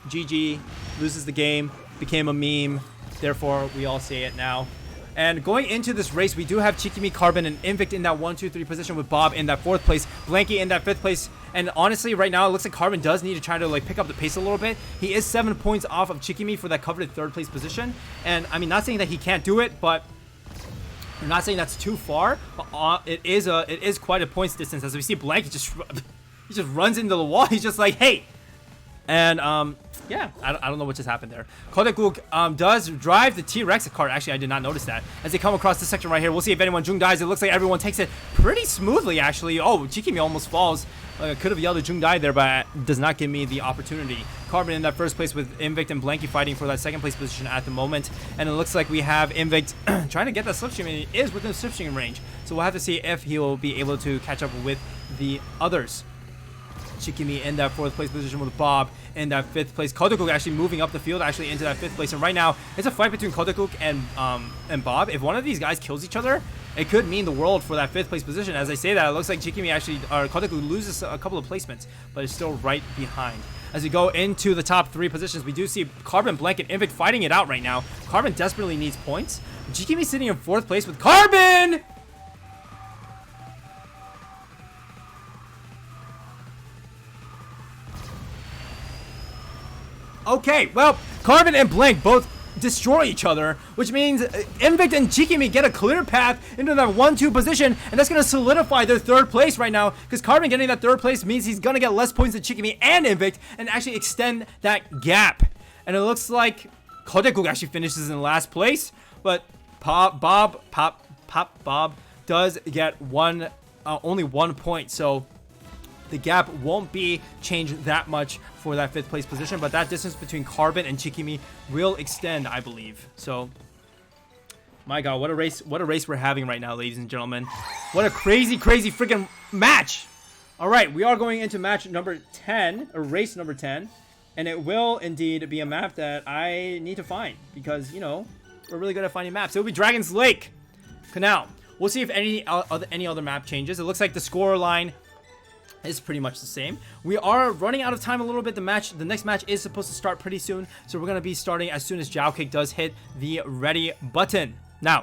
GG, loses the game, became a meme. Therefore, we all say it now. And going into this race, we do have Chikimi, Carbon, and Invicta in that 1, 2, 3 position with Bob in that 4th place, Blanky in that 5th place. And honestly, right now, it looks like Carbon does need to try to like pick up the pace a little bit. He is 7 points off of Chikimi for that coveted 3rd place position. And I mean, not saying that he can't do it, but I'm not saying that's too far. But it is quite a points distance. As we see, Blanky he just runs into the wall. He's just like, hey. And yeah, I don't know what just happened there. Kodakuk does drive the T-Rex cart. Actually, I did not notice that. As they come across this section right here, we'll see if anyone Jung dies. It looks like everyone takes it pretty smoothly, actually. Oh, Chikimi almost falls. Could have yelled a Jung die there, but does not give me the opportunity. Carbon in that 1st place with Invict and Blanky fighting for that 2nd place position at the moment. And it looks like we have Invict trying to get that slipstream, and he is within slipstream range. So we'll have to see if he will be able to catch up with the others. Chikimi in that 4th place position with Bob in that 5th place. Kodakuk actually moving up the field actually into that 5th place. And right now, it's a fight between Kodakuk and Bob. If one of these guys kills each other, it could mean the world for that 5th place position. As I say that, it looks like Chikimi actually, or Kodakuk loses a couple of placements, but is still right behind. As we go into the top 3 positions, we do see Carbon, Blanket, Invict fighting it out right now. Carbon desperately needs points. Chikimi sitting in 4th place with Carbon! Okay, well, Carbon and Blank both destroy each other, which means Invict and Chikimi get a clear path into that 1-2 position, and that's going to solidify their 3rd place right now, because Carbon getting that 3rd place means he's going to get less points than Chikimi and Invict, and actually extend that gap. And it looks like Kodakuk actually finishes in last place, but Bob does get only 1 point, so the gap won't be changed that much for that 5th place position, but that distance between Carbon and Chikimi will extend, I believe. So, my God, what a race we're having right now, ladies and gentlemen. What a crazy freaking match. All right, we are going into match number 10, or race number 10, and it will indeed be a map that I need to find, because, you know, we're really good at finding maps. It will be Dragon's Lake Canal. We'll see if any other map changes. It looks like the score line is pretty much the same. We are running out of time a little bit. The next match is supposed to start pretty soon, so we're going to be starting as soon as Joukcake does hit the ready button. Now,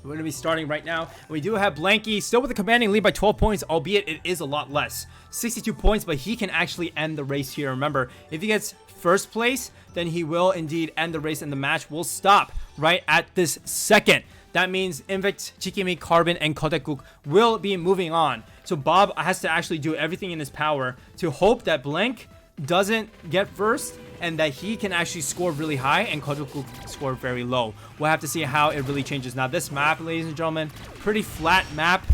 we're going to be starting right now. We do have Blanky still with a commanding lead by 12 points, albeit it is a lot less. 62 points, but he can actually end the race here. Remember, if he gets 1st place, then he will indeed end the race, and the match will stop right at this second. That means Invict, Chikimi, Carbon, and Kodakuk will be moving on. So Bob has to actually do everything in his power to hope that Blank doesn't get 1st and that he can actually score really high and Kodakuk score very low. We'll have to see how it really changes. Now this map, ladies and gentlemen, pretty flat map.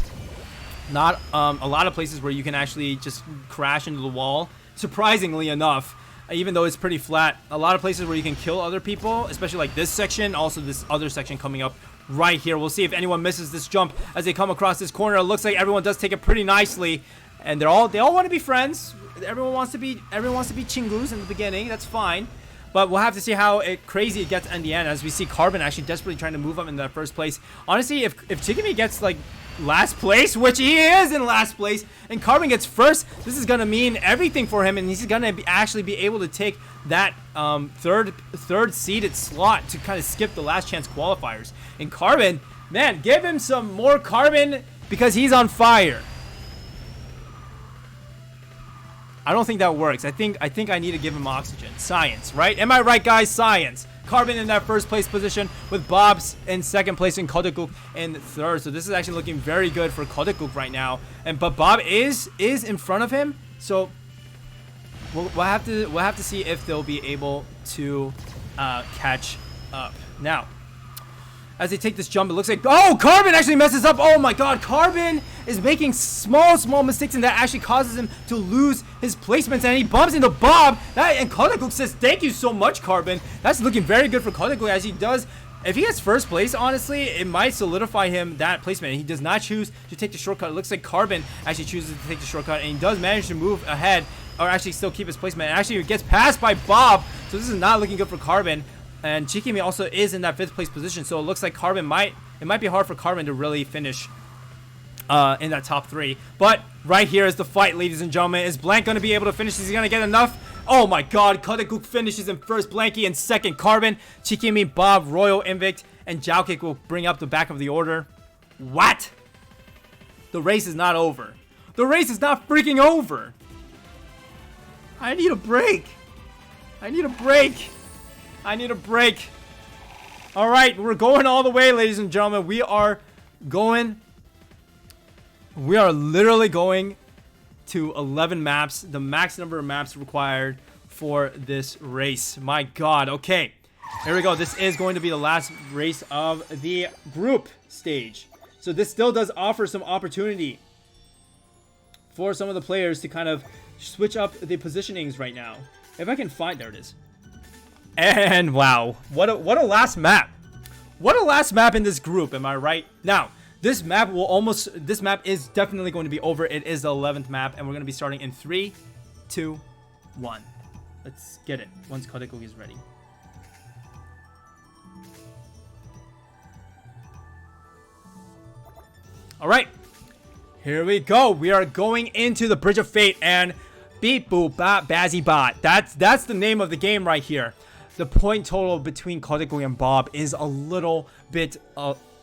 Not a lot of places where you can actually just crash into the wall. Surprisingly enough, even though it's pretty flat, a lot of places where you can kill other people, especially like this section, also this other section coming up right here. We'll see if anyone misses this jump as they come across this corner. It looks like everyone does take it pretty nicely, and they all want to be friends. Everyone wants to be chingus in the beginning. That's fine, but we'll have to see how crazy it gets in the end, as we see Carbon actually desperately trying to move up in that 1st place. Honestly, if Chikimi gets like last place, which he is in last place, and Carbon gets 1st, this is gonna mean everything for him, and he's gonna actually be able to take that third seeded slot to kind of skip the last chance qualifiers. And Carbon, man, give him some more Carbon, because he's on fire. I don't think that works. I think I need to give him oxygen. Science, right? Am I right, guys? Science. Carbon in that 1st place position with Bob's in 2nd place and Kodakuk in 3rd. So this is actually looking very good for Kodakuk right now. But Bob is in front of him. So we'll have to see if they'll be able to catch up. Now, as they take this jump, it looks like, oh, Carbon actually messes up. Oh my God, Carbon is making small mistakes, and that actually causes him to lose his placements, and he bumps into Bob. And Kodakuk says, thank you so much, Carbon. That's looking very good for Kodakuk, as he does. If he gets 1st place, honestly, it might solidify him that placement. He does not choose to take the shortcut. It looks like Carbon actually chooses to take the shortcut, and he does manage to move ahead, or actually still keep his placement, and actually gets passed by Bob. So this is not looking good for Carbon. And Chikimi also is in that 5th place position, so it looks like Carbon might be hard for Carbon to really finish in that top 3. But right here is the fight, ladies and gentlemen. Is Blank going to be able to finish? Is he going to get enough Oh my god, Koteguk finishes in first, Blanky in second, Carbon, Chikimi, Bob, Royal, Invicт, and Joukik will bring up the back of the order. What? The race is not over. The race is not freaking over. I need a break. I need a break. I need a break. Alright, we're going all the way, ladies and gentlemen. We are literally going to 11 maps, the max number of maps required for this race. My god. Okay, here we go. This is going to be the last race of the group stage, so this still does offer some opportunity for some of the players to kind of switch up the positionings right now. If I can find, there it is. And wow, what a last map. What a last map in this group, am I right? Now, this map is definitely going to be over. It is the 11th map, and we're going to be starting in 3, 2, 1. Let's get it once Koteguk is ready. All right, here we go. We are going into the Bridge of Fate, and beep boop bop bazzy bot. That's the name of the game right here. The point total between Koteguk and Bob is a little bit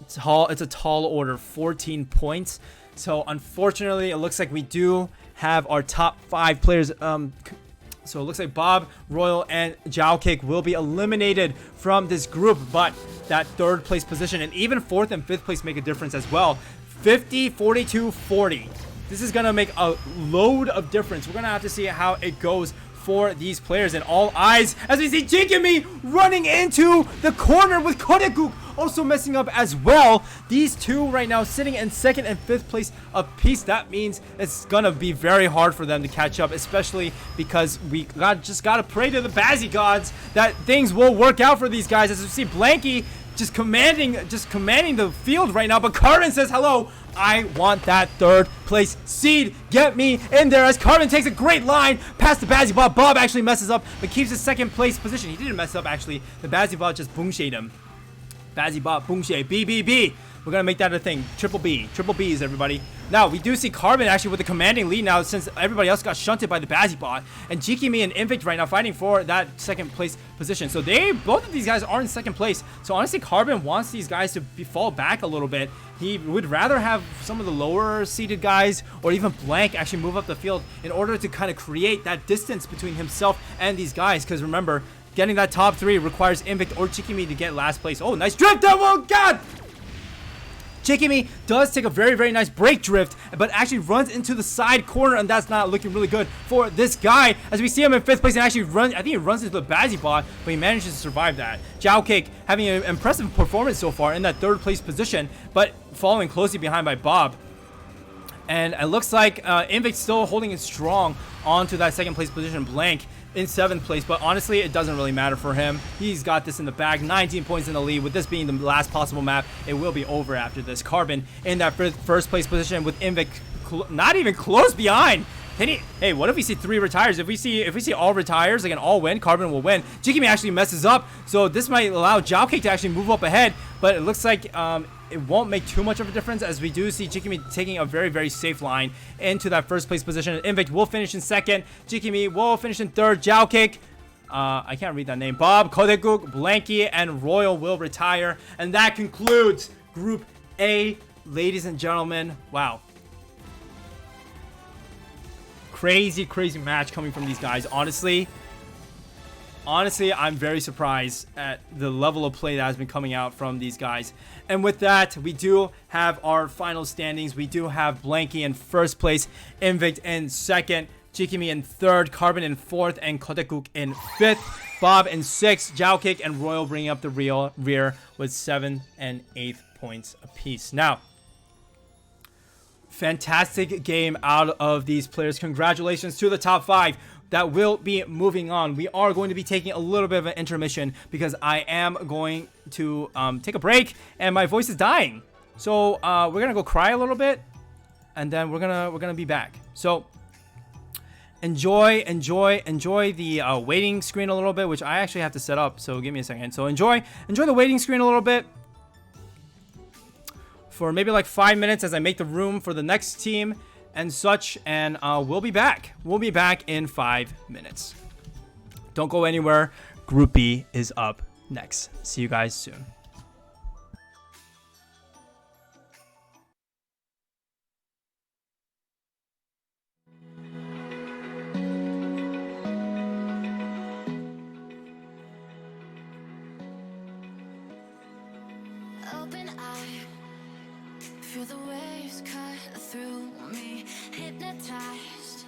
tall. It's a tall order, 14 points. So unfortunately, it looks like we do have our top 5 players. So it looks like Bob, Royal, and Joukik will be eliminated from this group. But that 3rd place position and even 4th and 5th place make a difference as well. 50, 42, 40. This is gonna make a load of difference. We're gonna have to see how it goes for these players, and all eyes as we see Jikimi running into the corner with Koteguk also messing up as well. These two right now sitting in 2nd and 5th place apiece. That means it's gonna be very hard for them to catch up, especially because we just gotta pray to the Bazzy gods that things will work out for these guys. As we see Blanky just commanding the field right now, but Carbon says hello. I want that 3rd place seed. Get me in there, as Carbon takes a great line past the Bazzy Bot. Bob actually messes up, but keeps his 2nd place position. He didn't mess up, actually. The Bazzy Bot just boomshade him. Bazzy Bot boomshade. BBB. We're gonna make that a thing. Triple B's, everybody. Now, we do see Carbon actually with the commanding lead now, since everybody else got shunted by the Bazzy Bot. And Jikimi and Invicт right now fighting for that 2nd place position. So both of these guys are in 2nd place. So honestly, Carbon wants these guys to fall back a little bit. He would rather have some of the lower seeded guys or even Blank actually move up the field in order to kind of create that distance between himself and these guys. Because remember, getting that top 3 requires Invicт or Jikimi to get last place. Oh, nice drift! Oh, God! Jikimi does take a very, very nice brake drift, but actually runs into the side corner, and that's not looking really good for this guy. As we see him in 5th place and actually runs, I think he runs into the Bazzy Bot, but he manages to survive that. Joukik having an impressive performance so far in that 3rd place position, but following closely behind by Bob. And it looks like Invict's still holding it strong onto that 2nd place position. Blank in 7th place, but honestly, it doesn't really matter for him. He's got this in the bag. 19 points in the lead. With this being the last possible map, it will be over after this. Carbon in that 1st place position with Invicт not even close behind. Hey, what if we see 3 retires? If we see all retires, like an all win, Carbon will win. Jikimi actually messes up, so this might allow Joukik to actually move up ahead, but it looks like it won't make too much of a difference, as we do see Jikimi taking a very, very safe line into that 1st place position. Invicт will finish in 2nd. Jikimi will finish in 3rd. Joukik, I can't read that name. Bob, Koteguk, Blanky, and Royal will retire. And that concludes Group A, ladies and gentlemen. Wow. Crazy, crazy match coming from these guys. Honestly, I'm very surprised at the level of play that has been coming out from these guys. And with that, we do have our final standings. We do have Blanky in 1st place, Invicт in 2nd, Jikimi in 3rd, Carbon in 4th, and Koteguk in 5th. Bob in 6th, Joukik and Royal bringing up the rear with 7th and 8th points apiece. Now, fantastic game out of these players. Congratulations to the top 5 that will be moving on. We are going to be taking a little bit of an intermission because I am going to take a break and my voice is dying. So we're gonna go cry a little bit, and then we're gonna be back. So enjoy the waiting screen a little bit, which I actually have to set up. So give me a second. So enjoy the waiting screen a little bit for maybe like 5 minutes as I make the room for the next team and such, and we'll be back in 5 minutes. Don't go anywhere. Group B is up next. See you guys soon. Open eye, feel the waves cut through me, hypnotized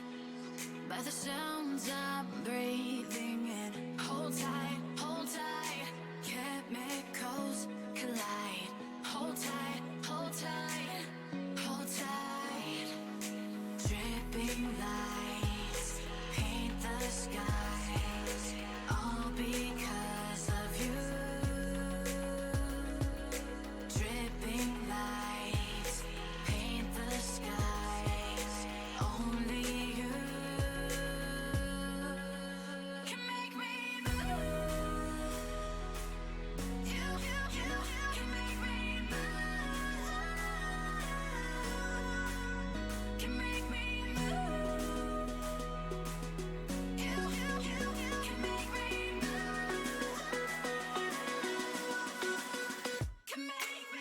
by the sounds I'm breathing in. Hold tight, chemicals collide. Hold tight, hold tight, hold tight. Dripping lights paint the skies, all because of you. Dripping lights paint the skies, only you can make me move. You can make me move. Can make me move. You can make me move. Can make me.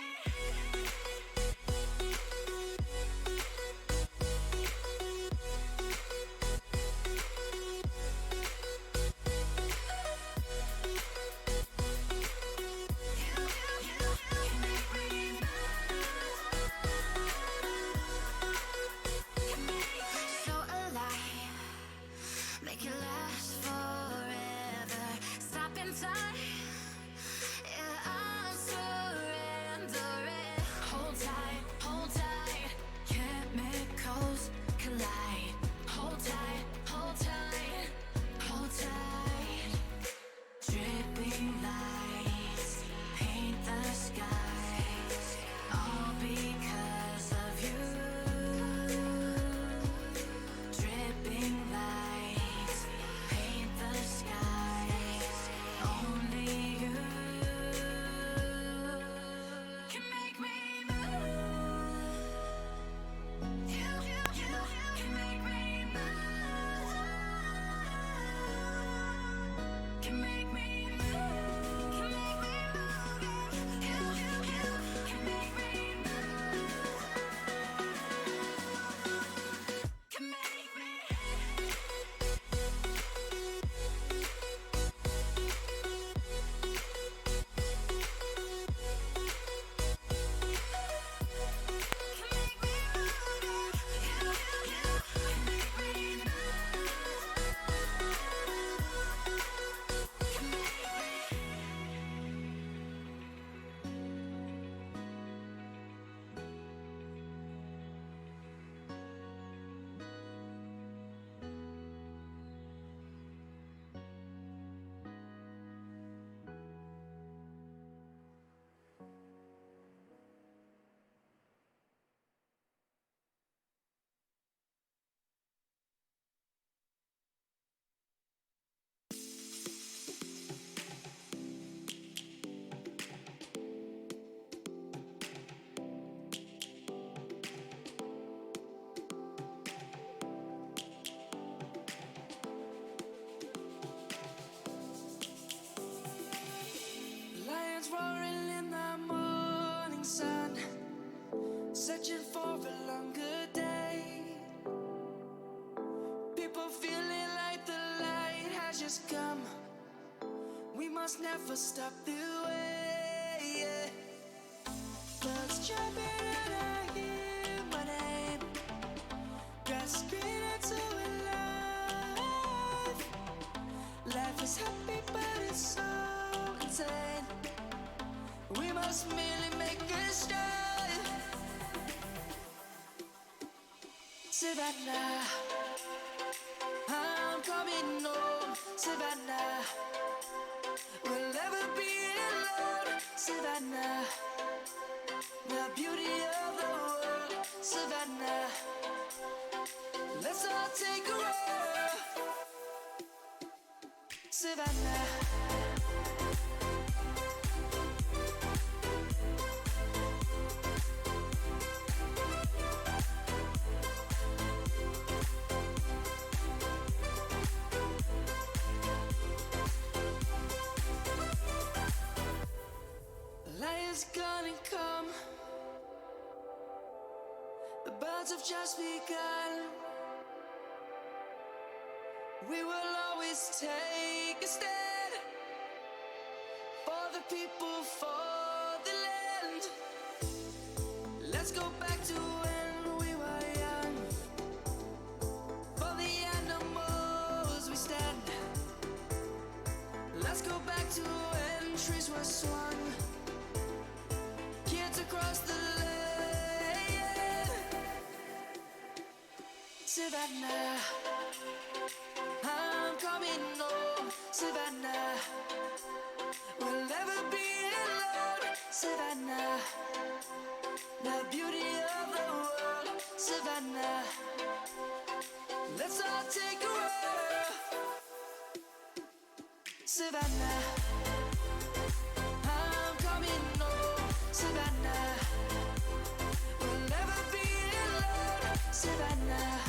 So alive, make it last forever. Stop in time, yeah, I'm surrendering. Hold tight, chemicals collide. Hold tight, hold tight, hold tight. Dripping lights paint the skies, all because of you. Dripping lights paint the skies, only you can make me move. You can make me move. Can make me move. Can make me move. You can make me move. Can make me. Lions roaring in the morning sun, searching for a longer day. People feeling like the light has just come. We must never stop the way. Yeah. Birds jumping and I hear my name, grasping into a life. Life is happy but it's so insane. We must merely make a start. Savannah, I'm coming home. Savannah, we'll never be alone. Savannah, the beauty of the world. Savannah, let's all take a roll. Savannah. is gonna come. The birds have just begun. We will always take a stand for the people, for the land. Let's go back to when we were young. For the animals we stand. Let's go back to when trees were swung. Kids across the land. Savannah, I'm coming home. Savannah, we'll never be alone. Savannah, the beauty of the world. Savannah, let's all take a whirl. Savannah, I'm coming home. Savannah, we'll never be alone. Savannah,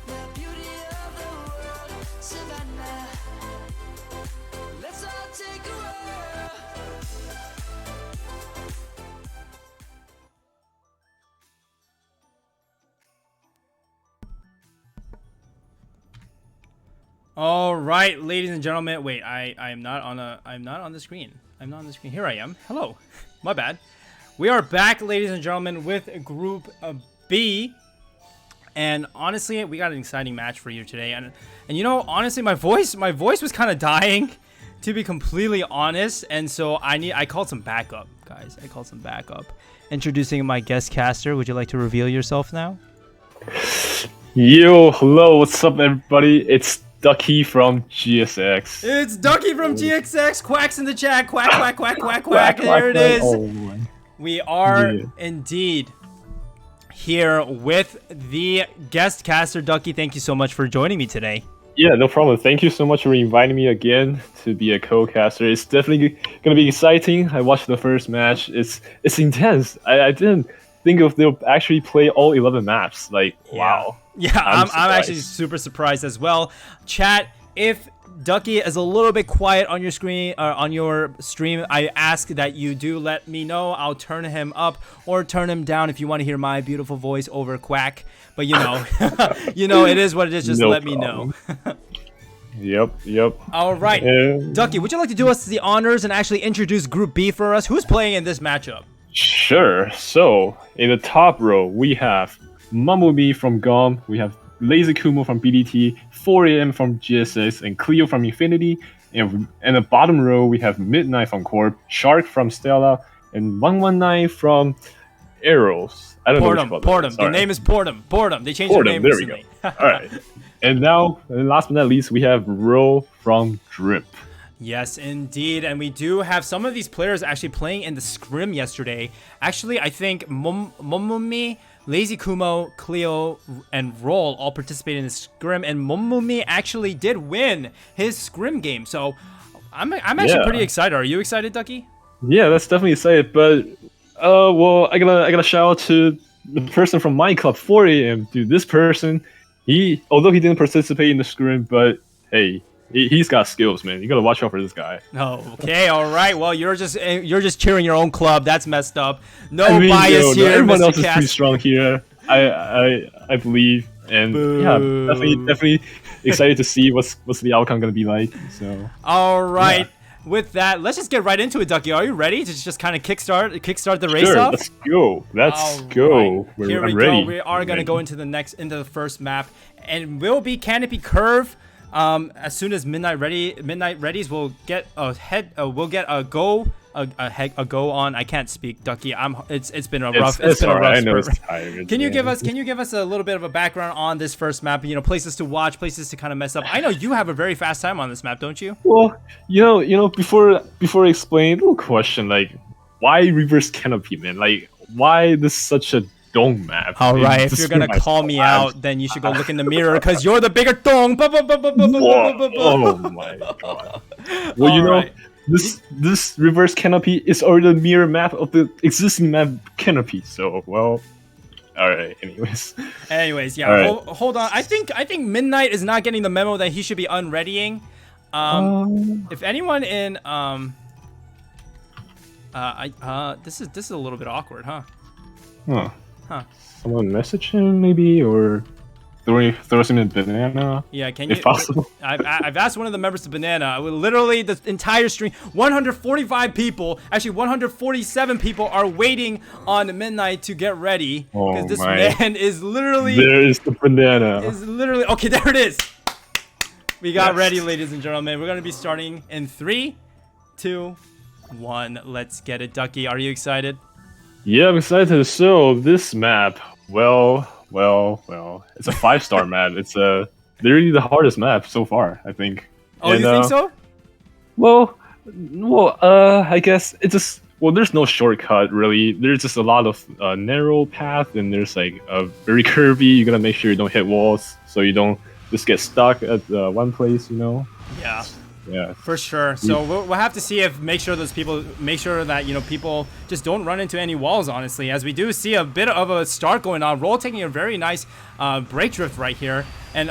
the beauty of the world. Savannah, let's all take a whirl. All right, ladies and gentlemen. Wait, I'm not on the screen. I'm not on the screen. Here I am. Hello. My bad. We are back, ladies and gentlemen, with Group B. And honestly, we got an exciting match for you today. And you know, honestly, my voice was kind of dying, to be completely honest. And so I called some backup, guys. I called some backup. Introducing my guest caster. Would you like to reveal yourself now? Yo, hello, what's up, everybody? It's Ducky from GSX. It's Ducky from GXX. Quacks in the chat. Quack, quack, quack, quack, quack. There it is. Oh, my. We are Yeah. indeed here with the guest caster, Ducky. Thank you so much for joining me today. Yeah, no problem. Thank you so much for inviting me again to be a co-caster. It's definitely gonna be exciting. I watched the first match. It's intense. I didn't think of they'll actually play all 11 maps. Like, wow. Yeah, I'm I'm actually surprised. super surprised as well. Chat, if Ducky is a little bit quiet on your screen, on your stream, I ask that you do let me know. I'll turn him up or turn him down if you want to hear my beautiful voice over Quack. But you know, you know, it is what it is. Just No let me know. Yep. All right, Yeah. Ducky, would you like to do us the honors and actually introduce Group B for us? Who's playing in this matchup? Sure. So, in the top row, we have Mumblebee from GOM, we have Lazy Kumo from BDT, 4am from GSS, and Cleo from Infinity. And in the bottom row, we have Midnight from Corp, Shark from Stella, and 119 from Arrows. I don't know which Portum. The name is Portum. They changed their name there recently. we go. All right. And now, last but not least, we have Ro from Drip. Yes, indeed. And we do have some of these players actually playing in the scrim yesterday. Actually, I think Momumi, Lazy Kumo, Cleo, and Roll all participated in the scrim, and Momumi actually did win his scrim game. So I'm actually pretty excited. Are you excited, Ducky? Yeah, that's definitely excited. But well, I gotta shout out to the person from my club, 4am. Dude, this person, although he didn't participate in the scrim, but hey, he's got skills, man. You gotta watch out for this guy. Oh, okay, all right. Well, you're just cheering your own club. That's messed up. No I mean, bias here, everyone Mr. else is pretty Cass. strong here. I believe, and yeah, definitely excited to see what's the outcome gonna be like. So All right. Yeah. With that, let's just get right into it, Ducky. Are you ready to just kind of kickstart the race sure, off? let's go. Let's go. Right. Here we I'm ready. go. We are going to go into the first map, and will be Canopy Curve. As soon as Midnight readies, we'll get a go on. I can't speak, Ducky. It's been a rough. It's been a rough I know spurt. it's tired. Can you man. give us a little bit of a background on this first map? You know, places to watch, places to kind of mess up. I know you have a very fast time on this map, don't you? Well, you know, before I explain, little question, like, why reverse canopy, man? Like, why this such a dome map? All right, if Just you're gonna for call me myself, out, then you should go look in the mirror because you're the bigger dong. Whoa. Oh my god. Well, you know, Alright. this reverse canopy is already the mirror map of the existing map canopy. So, well, all right. Anyways, yeah. Alright. Hold on. I think Midnight is not getting the memo that he should be unreadying. If anyone in This is a little bit awkward, huh? Huh. Someone message him maybe, or throw him in banana. Yeah, can you? If possible. I've asked one of the members to banana. Literally, the entire stream, 145 people, actually 147 people are waiting on Midnight to get ready because this man is literally. There is the banana. Is literally okay. There it is. We got ready, ladies and gentlemen. We're gonna be starting in 3, 2, 1. Let's get it, Ducky. Are you excited? Yeah, I'm excited. So this map, well, it's a 5-star map. It's literally the hardest map so far, I think. Oh, you think so? Well, I guess it's just there's no shortcut really. There's just a lot of narrow path, and there's like a very curvy. You gotta make sure you don't hit walls, so you don't just get stuck at one place. Yeah. For sure. So we'll have to see make sure that people just don't run into any walls, honestly, as we do see a bit of a start going on. Roll taking a very nice brake drift right here. And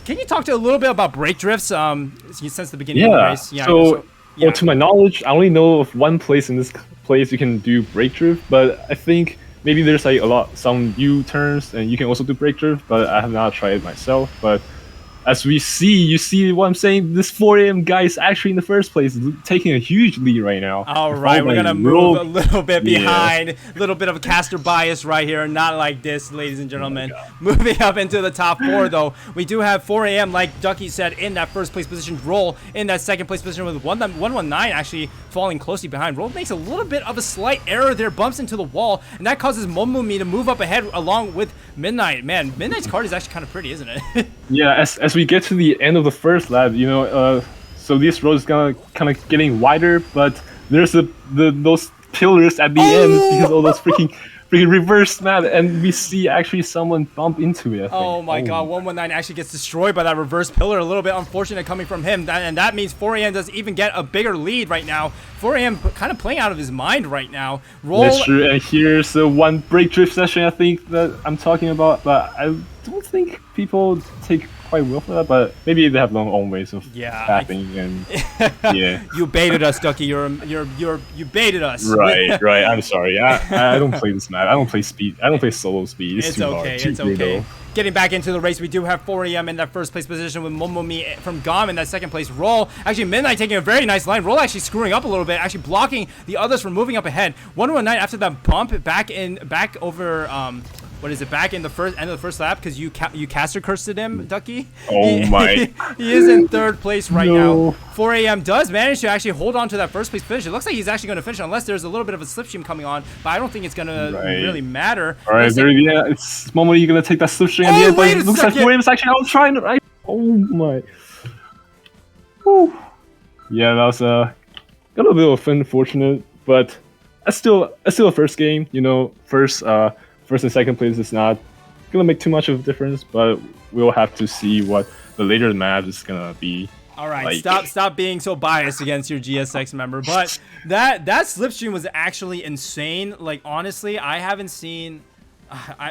can you talk a little bit about brake drifts since the beginning of the race? Yeah. So well, to my knowledge, I only know of one place in this place you can do brake drift, but I think maybe there's like some U-turns and you can also do brake drift, but I have not tried it myself. But as you see what I'm saying, this 4 a.m. guy is actually in the first place, taking a huge lead right now. All right, we're going to move a little bit behind, a little bit of a caster bias right here, not like this, ladies and gentlemen. Moving up into the top 4, though, we do have 4 a.m., like Ducky said, in that first place position. Roll in that second place position with 119 actually falling closely behind. Roll makes a little bit of a slight error there, bumps into the wall, and that causes Momumi to move up ahead along with Midnight. Man, Midnight's card is actually kind of pretty, isn't it? Yeah, as we get to the end of the first lap, so this road is gonna kind of getting wider, but there's those pillars at the end because all those freaking reverse map, and we see actually someone bump into it. Oh my god, 119 actually gets destroyed by that reverse pillar. A little bit unfortunate coming from him, and that means 4am does even get a bigger lead right now. 4am kind of playing out of his mind right now. Roll. That's true, and here's the one brake drift session I think that I'm talking about, but I don't think people take quite well for that, but maybe they have their own ways of tapping and You baited us, Ducky. You baited us. Right. I'm sorry. I don't play this map. I don't play speed. I don't play solo speed. It's too hard. It's okay. Getting back into the race, we do have 4am in that first place position with Momomi from Gom in that second place. Roll, actually Midnight taking a very nice line. Roll actually screwing up a little bit, actually blocking the others from moving up ahead. 119 after that bump back over what is it? Back in the end of the first lap because you caster cursed him, Ducky. Oh my! He is in third place right now. 4am does manage to actually hold on to that first place finish. It looks like he's actually going to finish unless there's a little bit of a slipstream coming on, but I don't think it's going to really matter. All right, it's Momo. You're going to take that slipstream at the end, but it looks like 4am's actually out trying to. Oh my! Whew. Yeah, that was got a little bit unfortunate, but that's still a first game. First and second place is not gonna make too much of a difference, but we'll have to see what the later map is gonna be. All right, stop being so biased against your GSX member. But that slipstream was actually insane. Like honestly, I haven't seen.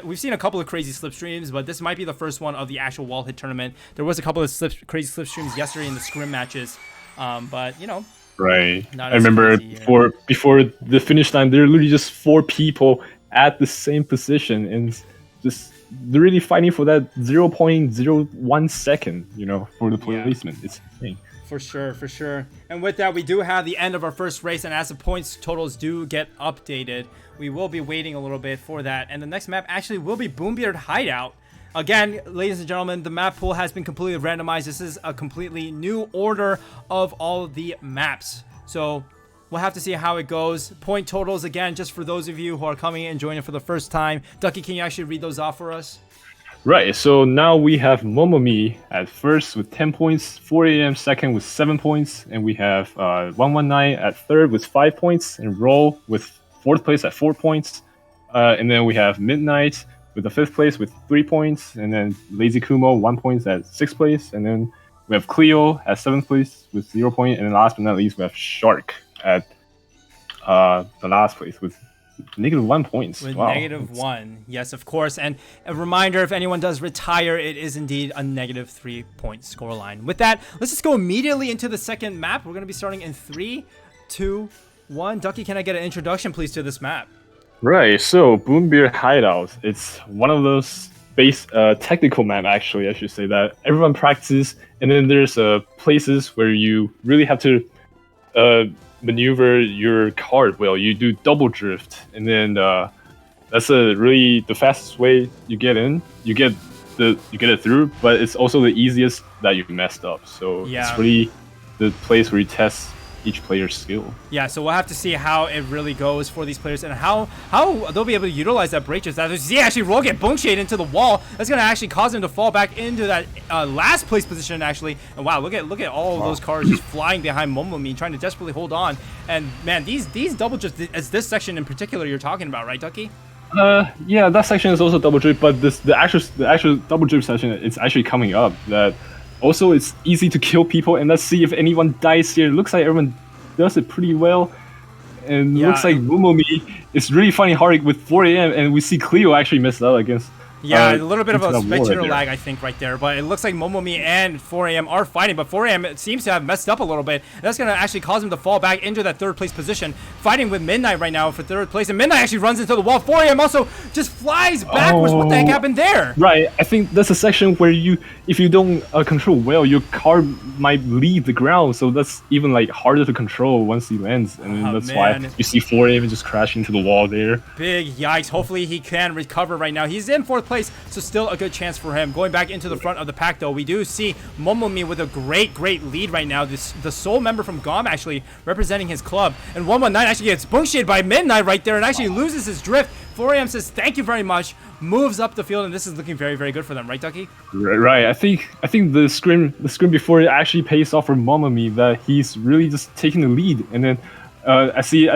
We've seen a couple of crazy slipstreams, but this might be the first one of the actual WallHit tournament. There was a couple of crazy slipstreams yesterday in the scrim matches, but Right. I remember before the finish time, there were literally just 4 people at the same position, and just they're really fighting for that 0.01 second, for the placement. It's insane. For sure. And with that, we do have the end of our first race, and as the points totals do get updated, we will be waiting a little bit for that. And the next map actually will be Boombeard Hideout. Again, ladies and gentlemen, the map pool has been completely randomized. This is a completely new order of all the maps. So we'll have to see how it goes. Point totals, again, just for those of you who are coming and joining for the first time. Ducky, can you actually read those off for us? Right, so now we have Momomi at first with 10 points, 4am second with 7 points, and we have 119 at third with 5 points, and Roll with 4th place at 4 points. And then we have Midnight with the 5th place with 3 points, and then Lazy Kumo 1 point at 6th place, and then we have Cleo at 7th place with 0 point, and then last but not least we have Shark at the last place with -1 points. With -1, yes, of course. And a reminder, if anyone does retire, it is indeed a -3 point scoreline. With that, let's just go immediately into the second map. We're going to be starting in 3, 2, 1. Ducky, can I get an introduction, please, to this map? Right, so Boombeer Hideout. It's one of those base technical map, actually, I should say, that everyone practices, and then there's places where you really have to maneuver your cart well. You do double drift, and then that's really the fastest way you get in. You get it through, but it's also the easiest that you messed up. So it's really the place where you test each player's skill. Yeah, so we'll have to see how it really goes for these players and how they'll be able to utilize that break just that. See, actually, roll get bone shade into the wall. That's gonna actually cause him to fall back into that last place position actually. And wow, look at all of those cars just flying behind Momomi, trying to desperately hold on. And man, these double drifts, as this section in particular you're talking about, right, Ducky? Yeah, that section is also double drift, but the actual double drift section, it's actually coming up. That also it's easy to kill people, and let's see if anyone dies here. It looks like everyone does it pretty well, and looks like Momomi is really finding hard with 4 a.m. and we see Cleo actually messed up against. Yeah, a little bit of a spectator lag, I think, right there. But it looks like Momomi and 4 a.m. are fighting, but 4 a.m. seems to have messed up a little bit. That's going to actually cause him to fall back into that third place position, fighting with Midnight right now for third place. And Midnight actually runs into the wall. 4 a.m. also just flies backwards. What the heck happened there? Right, I think that's a section where if you don't control well, your car might leave the ground. So that's even like harder to control once he lands. And that's why you see 4 a.m. just crash into the wall there. Big yikes. Hopefully he can recover right now. He's in fourth place, so still a good chance for him. Going back into the front of the pack, though, we do see Momomi with a great lead right now. The sole member from GOM actually representing his club. And 119 actually gets bunkshaded by Midnight right there and actually loses his drift. 4 a.m. says thank you very much, moves up the field, and this is looking very, very good for them, right, Ducky? Right. I think the scrim before it actually pays off for Momomi, that he's really just taking the lead, and then I see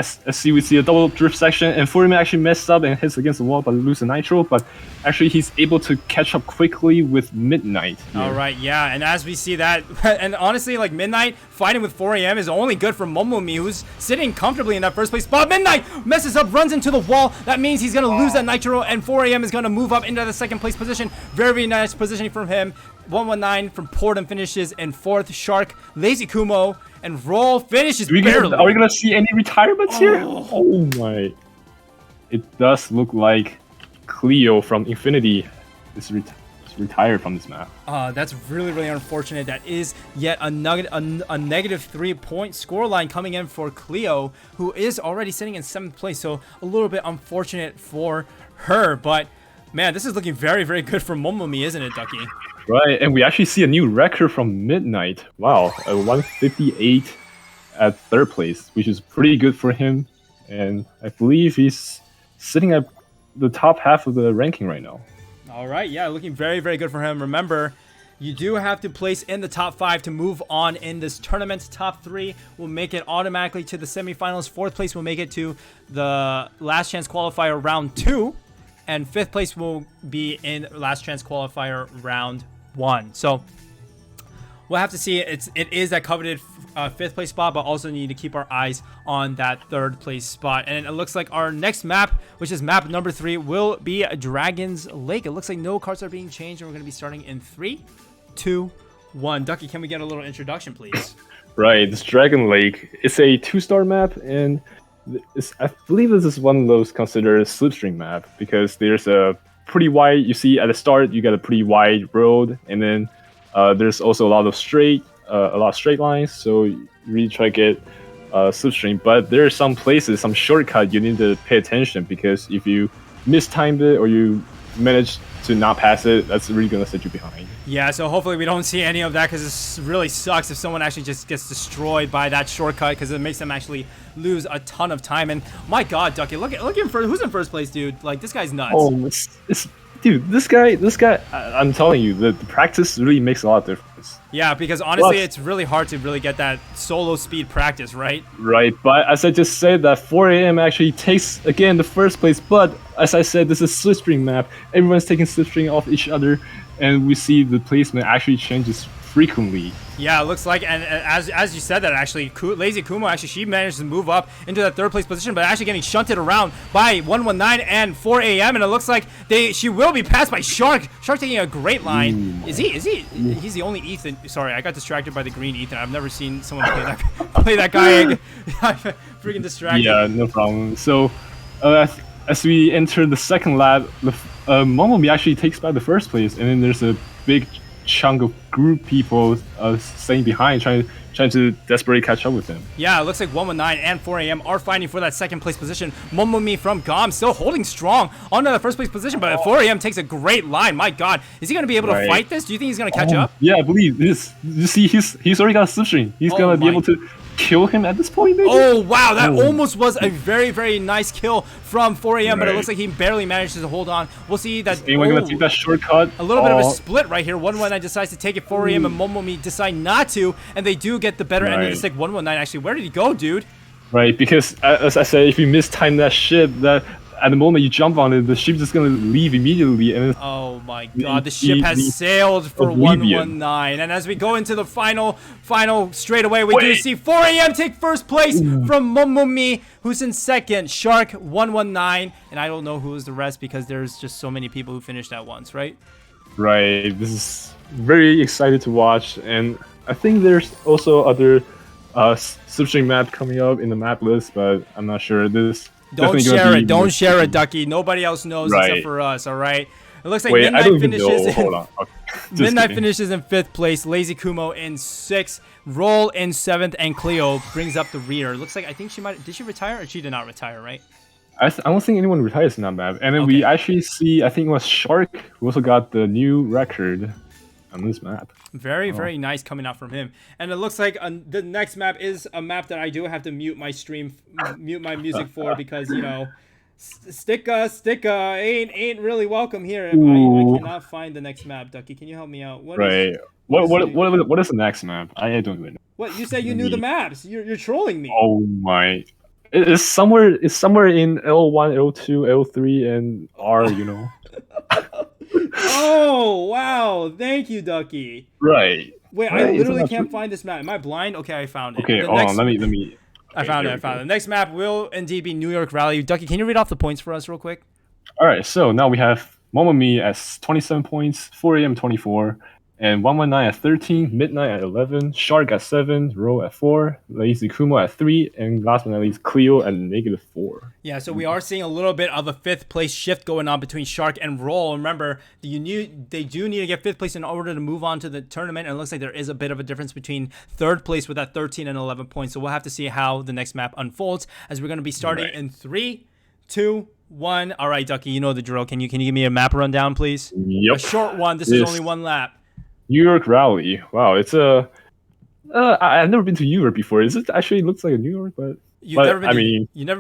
we see a double drift section, and 4 a.m. actually messed up and hits against the wall but loses nitro, but actually he's able to catch up quickly with Midnight here. All right, yeah, and as we see that, and honestly, like, Midnight fighting with 4 a.m. is only good for Momomi, who's sitting comfortably in that first place spot. Midnight messes up, runs into the wall. That means he's gonna lose that nitro, and 4 a.m. is gonna move up into the second place position. Very nice positioning from him. 119 from Portum finishes in fourth. Shark, Lazy Kumo, and Roll finishes barely. Are we gonna see any retirements here? Oh my! It does look like Cleo from Infinity is retired from this map. That's really unfortunate. That is yet a negative 3 point scoreline coming in for Cleo, who is already sitting in 7th place. So a little bit unfortunate for her, but man, this is looking very good for Momomi, isn't it, Ducky? Right, and we actually see a new record from Midnight. Wow, a 158 at third place, which is pretty good for him. And I believe he's sitting at the top half of the ranking right now. All right, yeah, looking very good for him. Remember, you do have to place in the top 5 to move on in this tournament. Top 3 will make it automatically to the semifinals. 4th place will make it to the last chance qualifier round 2. And 5th place will be in last chance qualifier round 1. So we'll have to see. It is that coveted 5th place spot, but also need to keep our eyes on that 3rd place spot. And it looks like our next map, which is map number 3, will be Dragon's Lake. It looks like no cards are being changed, and we're going to be starting in 3, 2, 1. Ducky, can we get a little introduction, please? Right, this Dragon Lake, it's a 2-star map, and I believe this is one of those considered a slipstream map, because there's a pretty wide, you see at the start you got a pretty wide road, and then there's also a lot of straight lines, so you really try to get slipstream. But there are some places, some shortcut you need to pay attention, because if you mistimed it or you manage to not pass it, that's really gonna set you behind. Yeah, so hopefully we don't see any of that, because this really sucks if someone actually just gets destroyed by that shortcut, because it makes them actually lose a ton of time. And my God, Ducky, look at who's in first place, dude. Like, this guy's nuts. Oh, dude, this guy. I'm telling you, the practice really makes a lot of difference. Yeah, because honestly, it's really hard to really get that solo speed practice, right? Right, but as I just said, that 4 a.m. actually takes, again, the first place. But as I said, this is a slipstream map. Everyone's taking slipstream off each other, and we see the placement actually changes frequently. Yeah, it looks like, and as you said that, actually, Lazy Kumo, actually, she managed to move up into that third place position, but actually getting shunted around by 119 and 4 a.m., and it looks like she will be passed by Shark. Shark taking a great line. He's the only Ethan. Sorry, I got distracted by the green Ethan. I've never seen someone play that guy. Freaking distracted. Yeah, no problem. So, as we enter the second lap, Momomi actually takes back the first place, and then there's a big chunk of group people staying behind, trying to desperately catch up with him. Yeah, it looks like 119 and 4 a.m. are fighting for that second place position. Momomi from GOM still holding strong onto the first place position, but 4 a.m. takes a great line. My God, is he going to be able to fight this? Do you think he's going to catch up? Yeah, I believe this. You see, he's already got a slipstream. He's going to be able to kill him at this point, maybe? Oh, wow, that almost was a very, very nice kill from 4 a.m., but it looks like he barely managed to hold on. We'll see that. Anyone going to take that shortcut? A little bit of a split right here. 119 decides to take it. 4 a.m. and Momomi decide not to, and they do get the better end of the stick. 119, actually, where did he go, dude? Right, because as I said, if you mistime that ship, that at the moment you jump on it, the ship's just gonna leave immediately. And oh my God, the ship has sailed for 119. And as we go into the final straightaway, we do see 4 a.m. take first place from Momomi, who's in second. Shark 119, and I don't know who is the rest because there's just so many people who finished at once, right? Right. This is very excited to watch, and I think there's also other slipstream map coming up in the map list, but I'm not sure. Don't share it, Ducky. Nobody else knows except for us, all right? It looks like Midnight finishes in 5th place, Lazy Kumo in 6th, Roll in 7th, and Cleo brings up the rear. Looks like, I think did she retire, or she did not retire, right? I don't think anyone retires in that map. And then we actually see, I think it was Shark who also got the new record on this map. Very, very nice coming out from him. And it looks like the next map is a map that I do have to mute my music for because, you know, Sticka ain't really welcome here. I cannot find the next map. Ducky, can you help me out? What is the next map? I don't even know. What, you said you knew the maps? You're trolling me. Oh my! It's somewhere in L1, L2, L3, and R. You know. Oh wow! Thank you, Ducky. Right. Wait, I literally can't find this map. Am I blind? Okay, I found it. Okay, hold on. Let me. I found it. The next map will indeed be New York Rally. Ducky, can you read off the points for us real quick? All right. So now we have Momomi at 27 points, 4 a.m. 24, and 119 at 13, Midnight at 11, Shark at 7, Row at 4, Lazy Kumo at 3, and last but not least, Cleo at -4. Yeah, so we are seeing a little bit of a 5th place shift going on between Shark and Roll. Remember, they do need to get 5th place in order to move on to the tournament, and it looks like there is a bit of a difference between 3rd place with that 13 and 11 points. So we'll have to see how the next map unfolds as we're going to be starting in 3, 2, 1. All right, Ducky, you know the drill. Can you give me a map rundown, please? Yep. A short one. This is only one lap. New York Rally. Wow, it's I've never been to Europe before. It actually looks like a New York, but you've never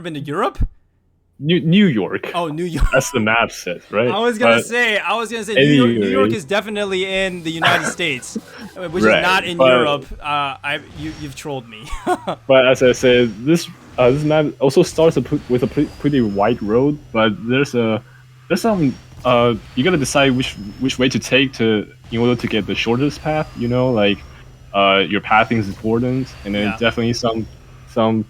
been to Europe? New York. Oh, New York. That's the map says, right? I was gonna say New York is definitely in the United States, which is not in Europe. You've trolled me. But as I said, this map also starts with a pretty wide road, but there's some you gotta decide which way to take in order to get the shortest path. You know, like your pathing is important, and then definitely some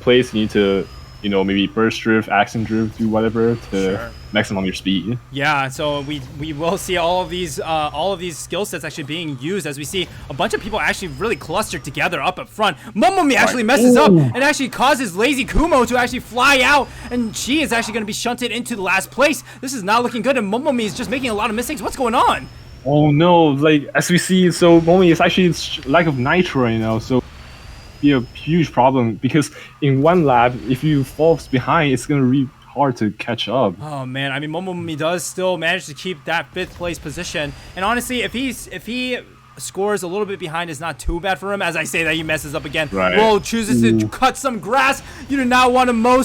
place you need to, you know, maybe burst drift, accent drift, do whatever to maximum your speed. Yeah, so we will see all of these skill sets actually being used as we see a bunch of people actually really clustered together up front. Momomi actually messes up and actually causes Lazy Kumo to actually fly out, and she is actually going to be shunted into the last place. This is not looking good, and Momomi is just making a lot of mistakes. What's going on? Oh no, like as we see, so Momomi is actually lack of nitro right now, so be a huge problem because in one lap, if you fall behind, it's gonna be hard to catch up. Oh man, I mean, Momomi does still manage to keep that 5th place position, and honestly, if he scores a little bit behind, it's not too bad for him. As I say that, he messes up again. Roll chooses to cut some grass. You do not want to mow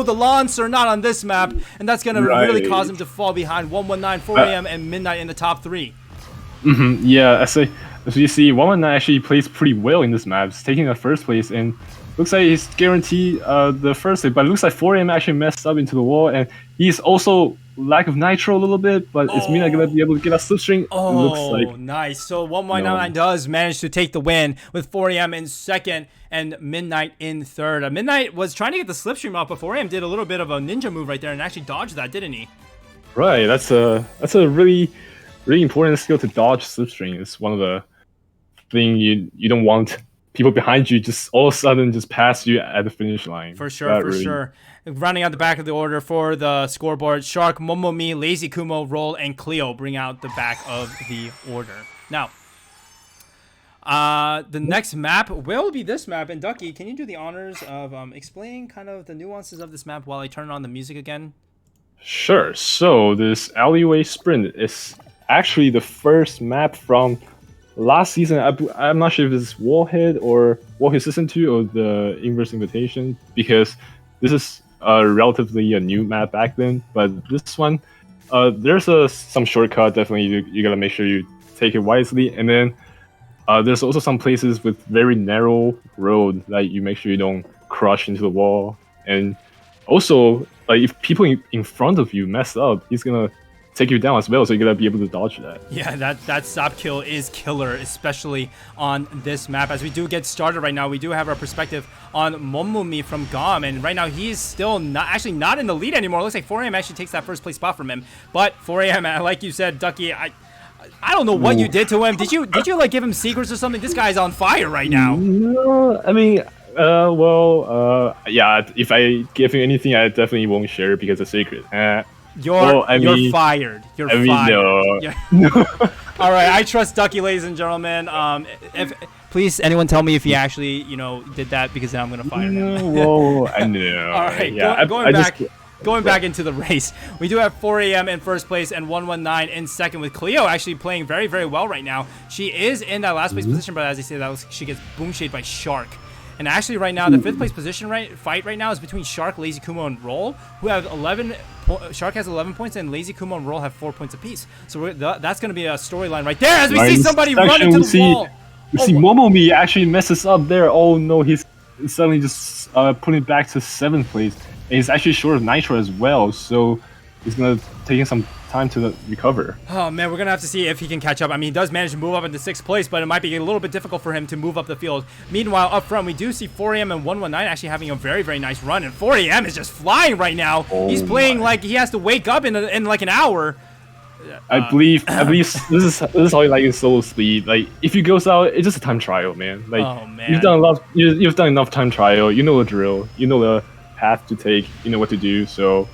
the lawn, sir, not on this map, and that's gonna really cause him to fall behind. 119, 4 a.m. and Midnight in the top 3. Yeah, as you see, 119 actually plays pretty well in this map. He's taking the 1st place, and looks like he's guaranteed the 1st place. But it looks like 4M actually messed up into the wall, and he's also lack of nitro a little bit, but is Midnight gonna be able to get a slipstream? Oh, It looks like nice. So 119 does manage to take the win with 4am in second and Midnight in third. Midnight was trying to get the slipstream off, but 4am did a little bit of a ninja move right there and actually dodged that, didn't he? right. That's a really important skill to dodge slipstream. It's one of the thing you don't want people behind you just all of a sudden just pass you at the finish line. For sure, sure. Running out the back of the order for the scoreboard, Shark, Momomi, Lazy Kumo, Roll, and Cleo bring out the back of the order. Now, the next map will be this map. And Ducky, can you do the honors of explaining kind of the nuances of this map while I turn on the music again? Sure. So this alleyway sprint is actually the first map from last season. I'm not sure if it's WallHit or WallHit Season 2 or the Inverse Invitation, because this is relatively a new map back then. But this one, there's some shortcut. Definitely, you gotta make sure you take it wisely. And then there's also some places with very narrow road that you make sure you don't crush into the wall. And also, like if people in front of you mess up, he's gonna take you down as well, so you gotta be able to dodge that. Yeah, that stop kill is killer, especially on this map. As we do get started right now, we do have our perspective on Momumi from GOM, and right now he's still not in the lead anymore. It looks like 4am actually takes that first place spot from him, but 4am, like you said, Ducky, I don't know what you did to him. Did you like give him secrets or something? This guy's on fire right now. No, I mean, yeah. If I give him anything, I definitely won't share it because it's secret. You're fired. You're fired. No. All right, I trust Ducky, ladies and gentlemen. Please, anyone tell me if he actually, did that, because then I'm gonna fire him. Whoa, I know. All right, yeah, going back into the race, we do have 4am in first place and 119 in second, with Cleo actually playing very, very well right now. She is in that last place position, but as I say, she gets boom shade by Shark. And actually, right now, the fifth place position fight right now is between Shark, Lazy Kumo, and Roll, who have 11. Shark has 11 points, and Lazy Kumo and Roll have 4 points apiece. So that's going to be a storyline right there as we see somebody run into the wall. We see Momomi actually messes up there. Oh no, he's suddenly just putting it back to 7th place. And he's actually short of Nitro as well, so he's going to take some time to recover. Oh man, we're gonna have to see if he can catch up. I mean, he does manage to move up into 6th place, but it might be a little bit difficult for him to move up the field. Meanwhile, up front, we do see 4am and 119 actually having a very, very nice run, and 4am is just flying right now. He's playing like he has to wake up in like an hour. I believe this is how you like your solo speed. Like if you goes out, it's just a time trial, man. Like you've done enough time trial. You know the drill. You know the path to take. You know what to do. So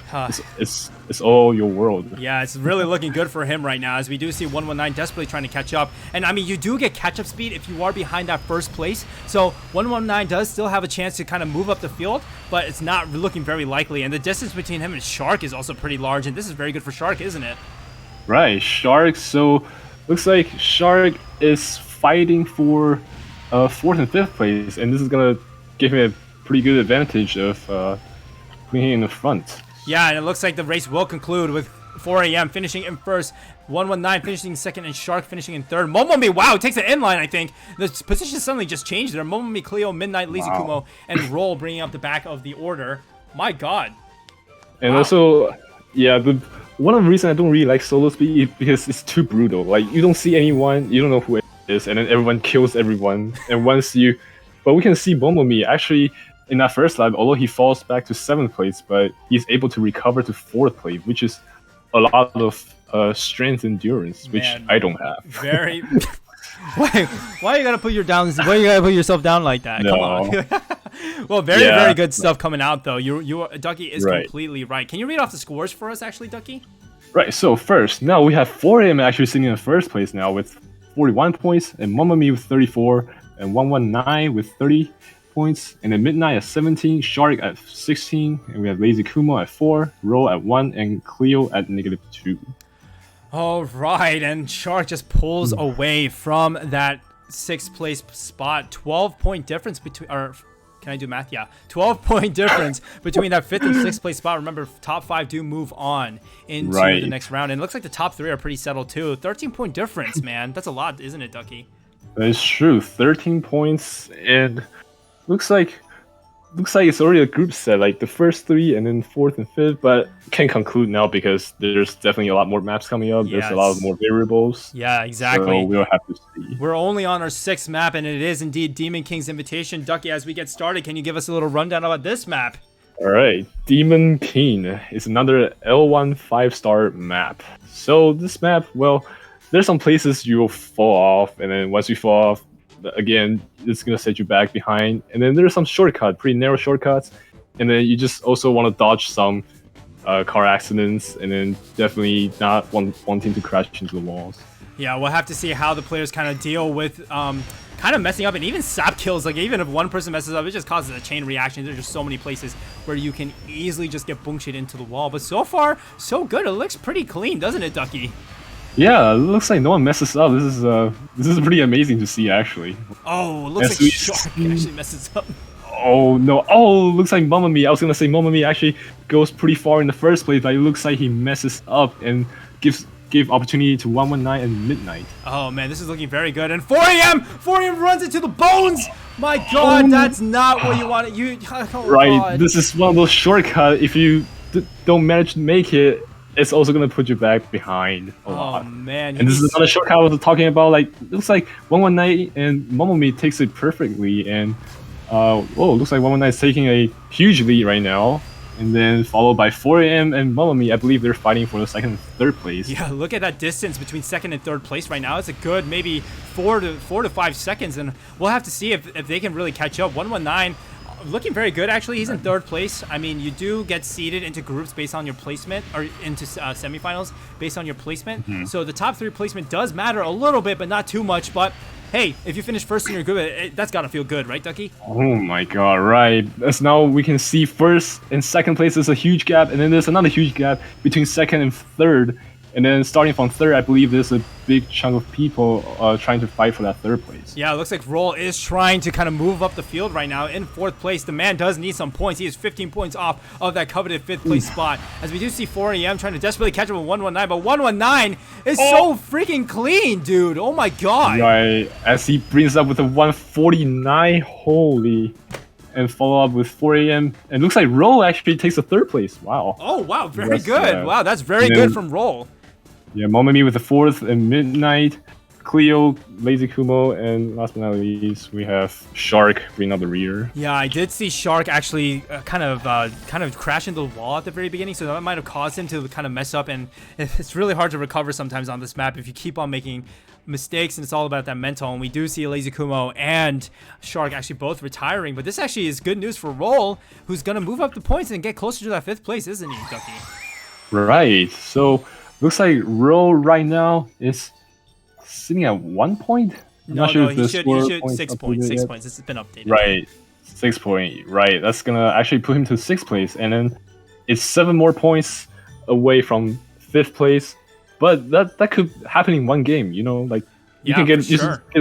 it's all your world. Yeah, it's really looking good for him right now, as we do see 119 desperately trying to catch up. And I mean, you do get catch-up speed if you are behind that first place. So 119 does still have a chance to kind of move up the field, but it's not looking very likely. And the distance between him and Shark is also pretty large, and this is very good for Shark, isn't it? Right, Shark. So looks like Shark is fighting for 4th and 5th place, and this is gonna give him a pretty good advantage of putting him in the front. Yeah, and it looks like the race will conclude with 4am finishing in first, 119 finishing second, and Shark finishing in third. Momomi, wow, takes the inline, I think. The position suddenly just changed there. Momomi, Cleo, Midnight, Lazy Kumo, and Roll bringing up the back of the order. My God. And also, yeah, one of the reasons I don't really like solo speed is because it's too brutal. Like, you don't see anyone, you don't know who it is, and then everyone kills everyone. And but we can see Momomi actually in that first lap, although he falls back to 7th place, but he's able to recover to 4th place, which is a lot of strength endurance, which I don't have. Very. Why you gotta put yourself down like that? No. Come on. Well, very good stuff coming out though. Ducky is completely right. Can you read off the scores for us, actually, Ducky? Right. So first, now we have 4am actually sitting in first place now with 41 points, and Momomi with 34, and 119 with 30 points, and then Midnight at 17, Shark at 16, and we have Lazy Kumo at 4, Roll at 1, and Cleo at -2. All right, and Shark just pulls away from that 6th place spot. 12-point difference between, or can I do math? Yeah, 12-point difference between that 5th and 6th place spot. Remember, top 5 do move on into the next round, and it looks like the top 3 are pretty settled too. 13-point difference, man. That's a lot, isn't it, Ducky? That is true. 13 points, and looks like looks like it's already a group set, like the first three and then fourth and fifth, but can't conclude now because there's definitely a lot more maps coming up. There's a lot of more variables. Yeah, exactly. So we'll have to see. We're only on our 6th map, and it is indeed Demon King's Invitation. Ducky, as we get started, can you give us a little rundown about this map? All right, Demon King is another L1 5-star map. So this map, well, there's some places you will fall off, and then once you fall off, again, it's gonna set you back behind. And then there's some shortcut, pretty narrow shortcuts, and then you just also want to dodge some car accidents, and then definitely not wanting to crash into the walls. Yeah, we'll have to see how the players kind of deal with kind of messing up, and even sap kills. Like, even if one person messes up, it just causes a chain reaction. There's just so many places where you can easily just get boom shit into the wall. But so far, so good. It looks pretty clean, doesn't it, Ducky? Yeah, it looks like no one messes up. This is pretty amazing to see, actually. Oh, it looks like Shark actually messes up. Oh no! Oh, looks like Mamma Mia. I was gonna say Mamma Mia actually goes pretty far in the first place, but it looks like he messes up and gave opportunity to 119 and Midnight. Oh man, this is looking very good. And 4am! 4am runs into the bones! My god, that's not what you wanted. Right, God. this is one of those shortcuts. If you don't manage to make it, it's also gonna put you back behind a lot. Oh man. And this is another shortcut I was talking about. Like, looks like 119 and Mamma Mia takes it perfectly, and looks like 119 is taking a huge lead right now. And then followed by 4am and Mamma Mia. I believe they're fighting for the second and third place. Yeah, look at that distance between second and third place right now. It's a good maybe 4 to 5 seconds, and we'll have to see if they can really catch up. 119 looking very good, actually. He's in third place. I mean, you do get seeded into groups based on your placement, or into semifinals based on your placement. So the top 3 placement does matter a little bit, but not too much. But hey, if you finish first in your group, that's gotta feel good, right, Ducky? Oh my god, right. As now we can see first and second place is a huge gap, and then there's another huge gap between second and third. And then starting from third, I believe there's a big chunk of people trying to fight for that third place. Yeah, it looks like Roll is trying to kind of move up the field right now. In 4th place, the man does need some points. He is 15 points off of that coveted 5th place spot. As we do see 4am trying to desperately catch up with 119, but 119 is so freaking clean, dude. Oh my god. Right, as he brings up with a 149, holy. And follow up with 4am. And looks like Roll actually takes the third place. Wow. Oh, wow, very good. Wow, that's very good from Roll. Yeah, Mamma Mia with the 4th and Midnight, Cleo, Lazy Kumo, and last but not least, we have Shark bringing up the rear. Yeah, I did see Shark actually kind of crash into the wall at the very beginning, so that might have caused him to kind of mess up, and it's really hard to recover sometimes on this map if you keep on making mistakes, and it's all about that mental. And we do see Lazy Kumo and Shark actually both retiring, but this actually is good news for Roll, who's going to move up the points and get closer to that 5th place, isn't he, Ducky? Right, so looks like Roll right now is sitting at 1 point. No, he should 6 points. 6 points. This has been updated. Right, 6 point. Right, that's gonna actually put him to 6th place, and then it's 7 more points away from 5th place. But that could happen in one game. You know, like you can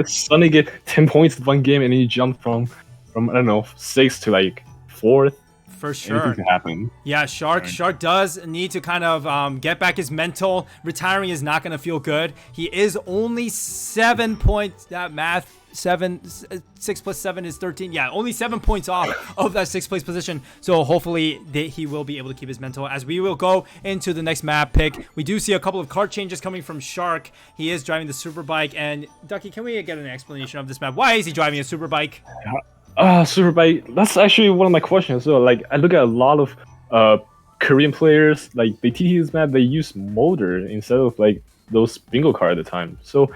suddenly get 10 points in one game, and then you jump from I don't know 6th to like 4th. For sure. Anything can happen. Yeah, Shark does need to kind of get back his mental. Retiring is not going to feel good. He is only 7 points. That math. 6 plus 7 is 13. Yeah, only 7 points off of that 6th place position. So hopefully he will be able to keep his mental. As we will go into the next map pick, we do see a couple of cart changes coming from Shark. He is driving the super bike. And Ducky, can we get an explanation of this map? Why is he driving a super bike? Superbike. That's actually one of my questions as well. Like, I look at a lot of Korean players, like they TT this map, they use motor instead of like those bingo card at the time. So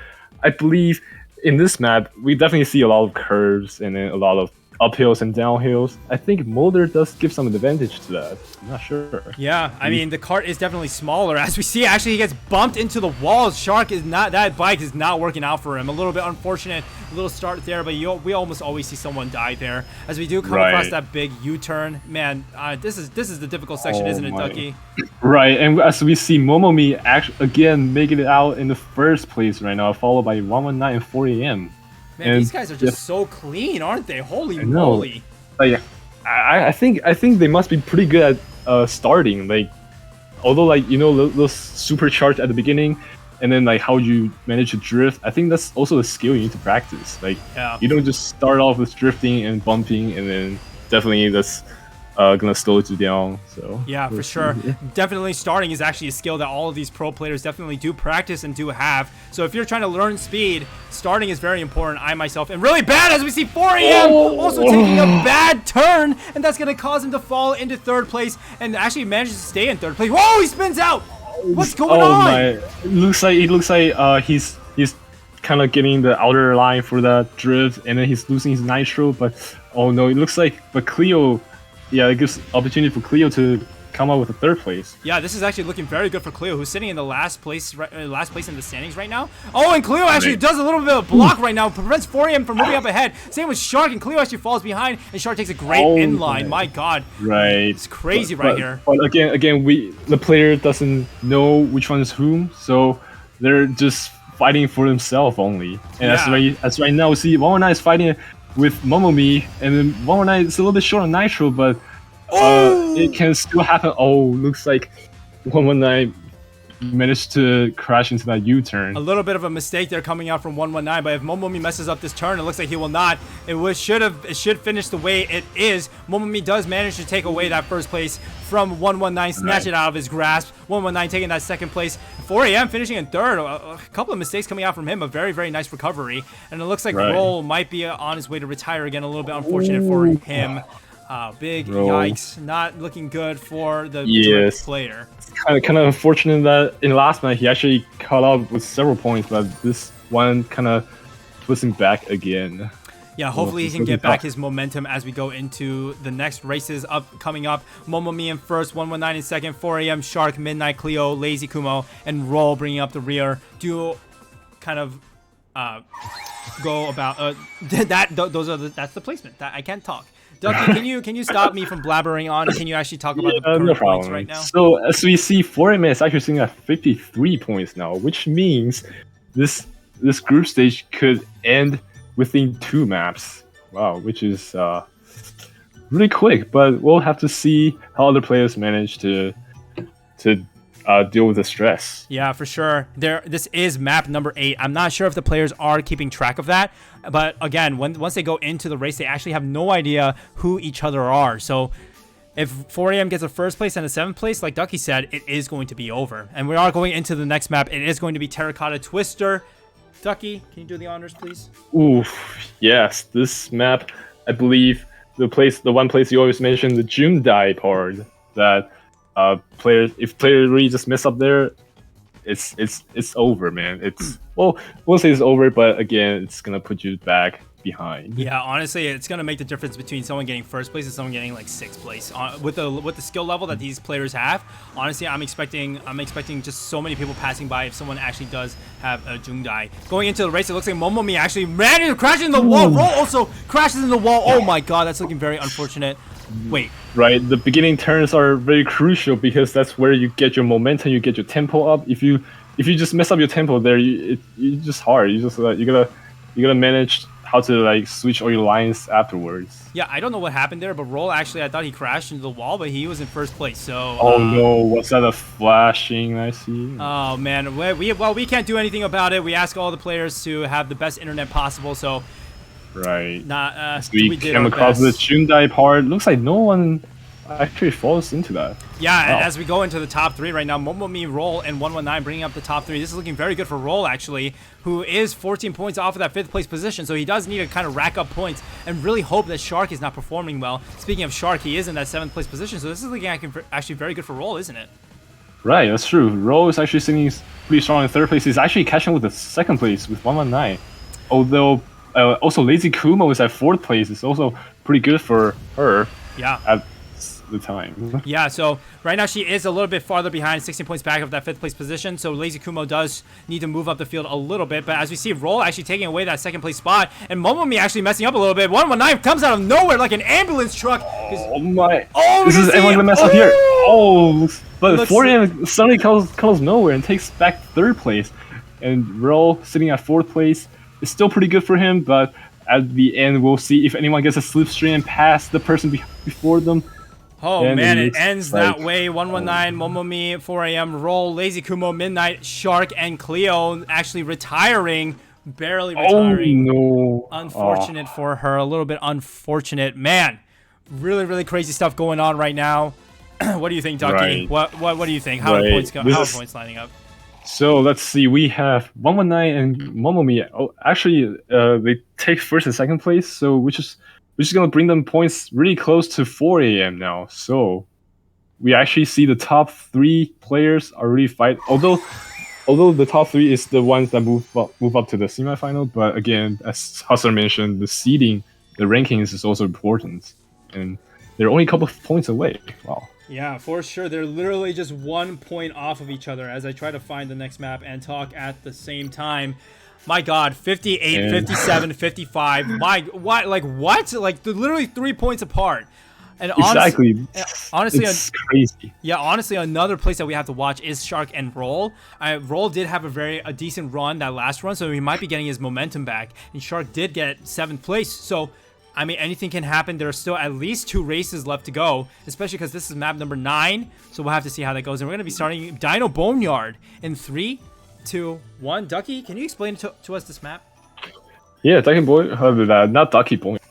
I believe in this map we definitely see a lot of curves and then a lot of uphills and downhills. I think motor does give some advantage to that. I'm not sure. Yeah, I mean the cart is definitely smaller. As we see, actually he gets bumped into the walls. That bike is not working out for him. A little bit unfortunate, little start there, but we almost always see someone die there. As we do come across that big U-turn, man, this is the difficult section, isn't it, Ducky? Right, and as we see Momomi actually again making it out in the first place right now, followed by 119 and 4am. Man, these guys are just so clean, aren't they? Holy moly! Like, I think they must be pretty good at starting. Like, although like you know those supercharged at the beginning, and then like how you manage to drift. I think that's also a skill you need to practice. Like, you don't just start off with drifting and bumping and then definitely that's gonna slow you down. So Yeah, for sure. Definitely starting is actually a skill that all of these pro players definitely do practice and do have. So if you're trying to learn speed, starting is very important. I myself am really bad, as we see 4am also taking a bad turn, and that's going to cause him to fall into third place and actually manages to stay in third place. Whoa, he spins out! What's going on? My. It looks like he's kind of getting the outer line for that drift, and then he's losing his nitro, but oh no, it looks like Cleo. Yeah, it gives opportunity for Cleo to come out with a third place. Yeah, this is actually looking very good for Cleo, who's sitting in the last place in the standings right now. Oh, and Cleo actually does a little bit of block right now, prevents 4am from moving up ahead. Same with Shark, and Cleo actually falls behind, and Shark takes a great inline. My God, right? It's crazy here. But again, the player doesn't know which one is whom, so they're just fighting for themselves only. And as right now, we see 119 is fighting with Momomi, and then 119 is a little bit short on nitro, but it can still happen. Oh, looks like 119 managed to crash into that U-turn. A little bit of a mistake there coming out from 119, but if Momomi messes up this turn, it looks like he will not. It should finish the way it is. Momomi does manage to take away that first place from 119, snatch it out of his grasp. 119 taking that second place. 4am finishing in third. A couple of mistakes coming out from him. A very, very nice recovery. And it looks like Roll might be on his way to retire again. A little bit unfortunate for him. Big yikes. Not looking good for the direct player. It's kind of unfortunate that in last match he actually caught up with several points, but this one kind of puts him back again. Yeah, hopefully he can get back his momentum as we go into the next races coming up. Momomi in first, 119 in second, 4am, Shark, Midnight, Cleo, Lazy Kumo, and Roll bringing up the rear. Do kind of go about that's the placement. That I can't talk. Ducky, can you stop me from blabbering on? Can you actually talk about the current points right now? So as we see, 4M is actually sitting at 53 points now, which means this group stage could end within 2 maps. Wow, which is really quick. But we'll have to see how other players manage to deal with the stress. Yeah, for sure. This is map number 8. I'm not sure if the players are keeping track of that, but again, once they go into the race, they actually have no idea who each other are. So if 4am gets a first place and a 7th place, like Ducky said, it is going to be over. And we are going into the next map. It is going to be Terracotta Twister. Ducky, can you do the honors, please? Oof, yes. This map, I believe, the one place you always mention, the Jundai part, that if players really just mess up there, it's over, man. We'll say it's over, but again, it's gonna put you back behind. Yeah, honestly, it's gonna make the difference between someone getting first place and someone getting like 6th place. With the skill level that these players have, honestly, I'm expecting just so many people passing by if someone actually does have a Jungdai. Going into the race, it looks like Momomi actually ran into crashing the wall. Roll also crashes in the wall. Oh my God, that's looking very unfortunate. Wait. Right, the beginning turns are very crucial because that's where you get your momentum, you get your tempo up. If you just mess up your tempo there, it's just hard. You gotta manage how to like switch all your lines afterwards. Yeah, I don't know what happened there, but Roll actually, I thought he crashed into the wall, but he was in first place. So. Oh no! Was that a flashing? I see. Oh man, we can't do anything about it. We ask all the players to have the best internet possible. So. Right. So we came across the Jundai part. Looks like no one actually falls into that. Yeah, and as we go into the top 3 right now, Momomi, Roll, and 119 bringing up the top 3. This is looking very good for Roll, actually, who is 14 points off of that 5th place position. So he does need to kind of rack up points and really hope that Shark is not performing well. Speaking of Shark, he is in that 7th place position. So this is looking actually very good for Roll, isn't it? Right, that's true. Roll is actually sitting pretty strong in 3rd place. He's actually catching with the 2nd place with 119. Although also Lazy Kumo is at 4th place. It's also pretty good for her. Yeah. At the time. Yeah, so right now she is a little bit farther behind, 16 points back of that 5th place position. So Lazy Kumo does need to move up the field a little bit. But as we see, Roll actually taking away that 2nd place spot, and Momomi actually messing up a little bit. 119 comes out of nowhere like an ambulance truck. Oh my! Oh, this is everyone gonna mess up here. Oh, but 4am suddenly comes nowhere and takes back 3rd place, and Roll sitting at 4th place. It's still pretty good for him, but at the end, we'll see if anyone gets a slipstream past the person before them. Oh man, it ends that way. 119, Momomi, 4am, Roll, Lazy Kumo, Midnight, Shark, and Cleo actually retiring. Barely retiring. Oh no. Unfortunate for her. A little bit unfortunate. Man, really crazy stuff going on right now. What do you think, Ducky? Right. What do you think? How are points how are points lining up? So let's see. We have 119 and Momomi. Oh, actually, they take first and second place. So which is gonna bring them points really close to 4 a.m. now. So we actually see the top 3 players are really fight. Although the top 3 is the ones that move up to the semifinal. But again, as Heostler mentioned, the seeding, the rankings is also important, and they're only a couple of points away. Wow. Yeah, for sure. They're literally just 1 point off of each other as I try to find the next map and talk at the same time. My God, 58, 57, 55. What? Like, they're literally 3 points apart. And Exactly. honestly, it's crazy. Yeah, honestly, another place that we have to watch is Shark and Roll. Roll did have a decent run that last run, so he might be getting his momentum back. And Shark did get 7th place, so I mean, anything can happen. There are still at least 2 races left to go, especially because this is map number 9. So we'll have to see how that goes. And we're going to be starting Dino Boneyard in 3, 2, 1. Ducky, can you explain to us this map? Yeah, Ducky not Ducky Boneyard.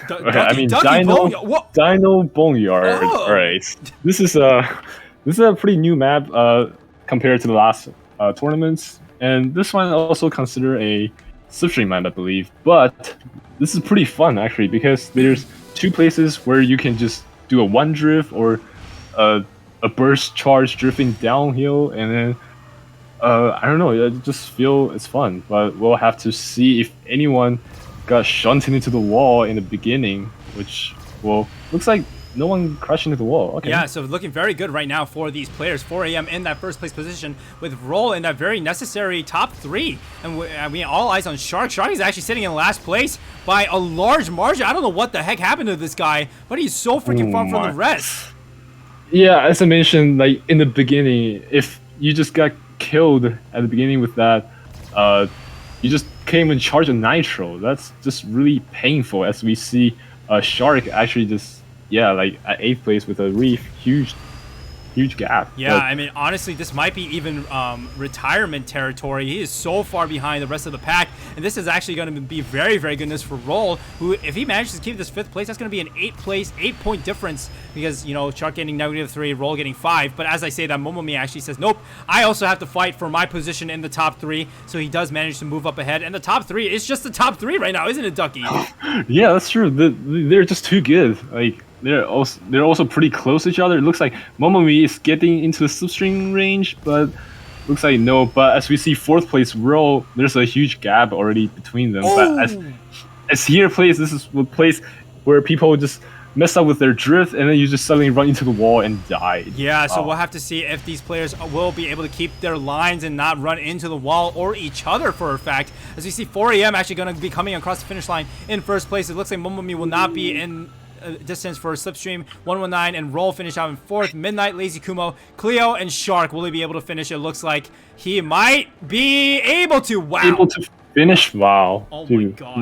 I mean Dino Boneyard. Oh. All right, this is a pretty new map compared to the last tournaments, and this one also considered a slipstream map, I believe. But this is pretty fun actually because there's 2 places where you can just do a 1 drift or a burst charge drifting downhill, and then I don't know, I just feel it's fun. But we'll have to see if anyone got shunted into the wall in the beginning, which, well, looks like no one crashed into the wall. Okay. Yeah, so looking very good right now for these players. 4 a.m. in that first place position with Roll in that very necessary top 3. And I mean, all eyes on Shark. Shark is actually sitting in last place by a large margin. I don't know what the heck happened to this guy, but he's so freaking far from the rest. Yeah, as I mentioned, like in the beginning, if you just got killed at the beginning with that, you just came in charge of Nitro. That's just really painful, as we see Shark actually just, like at 8th place with a really huge gap. Yeah, I mean, honestly, this might be even retirement territory. He is so far behind the rest of the pack, and this is actually going to be very good news for Roll, who, if he manages to keep this 5th place, that's going to be an 8-point difference, because, you know, Shark getting -3, Roll getting 5. But as I say that, Momomi actually says, nope, I also have to fight for my position in the top 3, so he does manage to move up ahead, and the top 3 is just the top 3 right now, isn't it, Ducky? Yeah, that's true. They're just too good. Like, they're also pretty close to each other. It looks like Momomi is getting into the slipstream range, but looks like no. But as we see 4th place Roll, there's a huge gap already between them. But as here plays, this is a place where people just mess up with their drift, and then you just suddenly run into the wall and die. Yeah, so we'll have to see if these players will be able to keep their lines and not run into the wall or each other for a fact. As we see 4 a.m. actually going to be coming across the finish line in 1st place. It looks like Momomi will not be in distance for Slipstream. 119 and Roll finish out in 4th. Midnight, Lazy Kumo, Cleo, and Shark. Will he be able to finish? It looks like he might be able to. Wow. Able to finish. Wow. Oh dude. my God.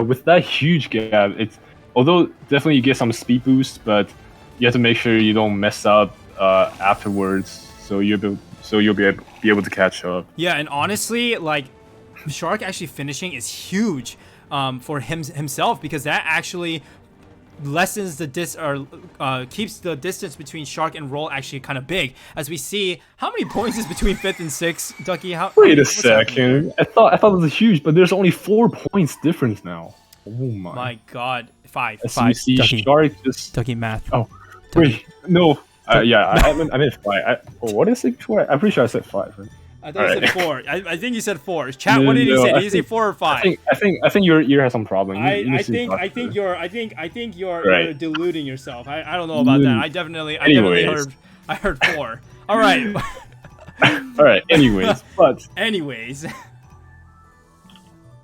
With that huge gap, it's, although definitely you get some speed boost, but you have to make sure you don't mess up afterwards, so you'll be able to catch up. Yeah, and honestly, like, Shark actually finishing is huge for himself, because that actually lessens the keeps the distance between Shark and Roll actually kind of big. As we see, how many points is between 5th and 6th, Ducky? Wait a second. I thought it was huge, but there's only 4 points difference now. Oh my God, 5. As 5. we see, Ducky. Shark just. Ducky math. Oh, wait, no. Yeah, I meant 5. What did I say before? I'm pretty sure I said 5. Right? I thought you said 4. I think you said 4. Chat, what did he say? Did he say 4 or 5? I think your ear has some problem. I think you're deluding yourself. I don't know about that. I definitely heard 4. All right. All right. Anyways,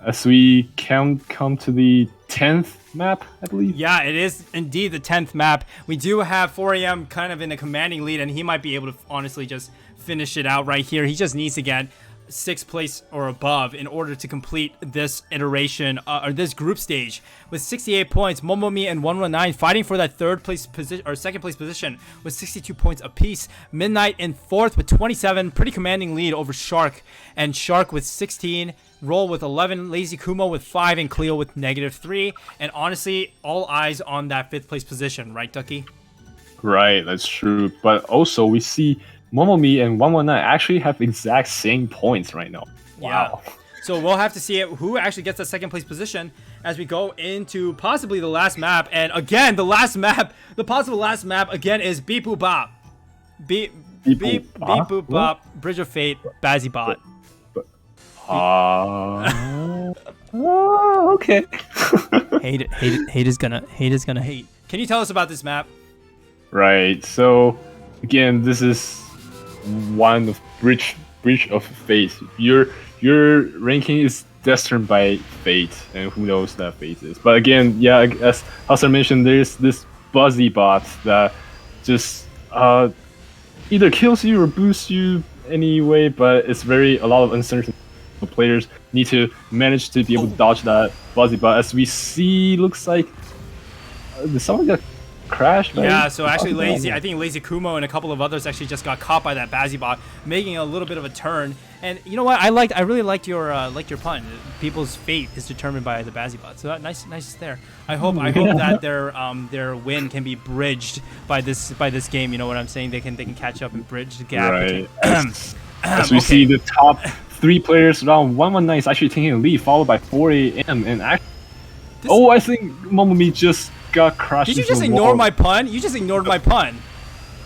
as we come to the 10th map, I believe. Yeah, it is indeed the 10th map. We do have 4 a.m. kind of in a commanding lead, and he might be able to honestly just finish it out right here. He just needs to get 6th place or above in order to complete this iteration or this group stage with 68 points. Momomi and 119 fighting for that 3rd place position or 2nd place position with 62 points apiece. Midnight in 4th with 27, pretty commanding lead over Shark, and Shark with 16. Roll with 11, Lazy Kumo with 5, and Cleo with -3. And honestly, all eyes on that 5th place position, right, Ducky? Right, that's true. But also, we see Momomi and 119 actually have exact same points right now. Wow. Yeah. So we'll have to see who actually gets the 2nd place position as we go into possibly the last map. And again, the possible last map again is Beep Boop Bop. Beep Boop Bop, Bridge of Fate, Bazzy Bot. Okay. Hate is gonna hate. Can you tell us about this map? Right. So again, this is one of Bridge of Fate. Your ranking is destined by fate, and who knows that fate is. But again, yeah, as Heostler mentioned, there's this Buzzy Bot that just either kills you or boosts you anyway, but it's a lot of uncertainty. The players need to manage to be able to dodge that Buzzy Bot. As we see, looks like did someone get crashed? Yeah, so actually I think Lazy Kumo and a couple of others actually just got caught by that Bazzy Bot, making a little bit of a turn. And you know what? I really liked your pun. People's fate is determined by the Bazzy Bot. So that nice there. I hope that their win can be bridged by this game. You know what I'm saying? They can catch up and bridge the gap. Right. As we see the top 3 players around 119 is actually taking a lead, followed by 4 a.m. and actually, I think Momomi just got crushed. Did you just ignore my pun? You just ignored my pun.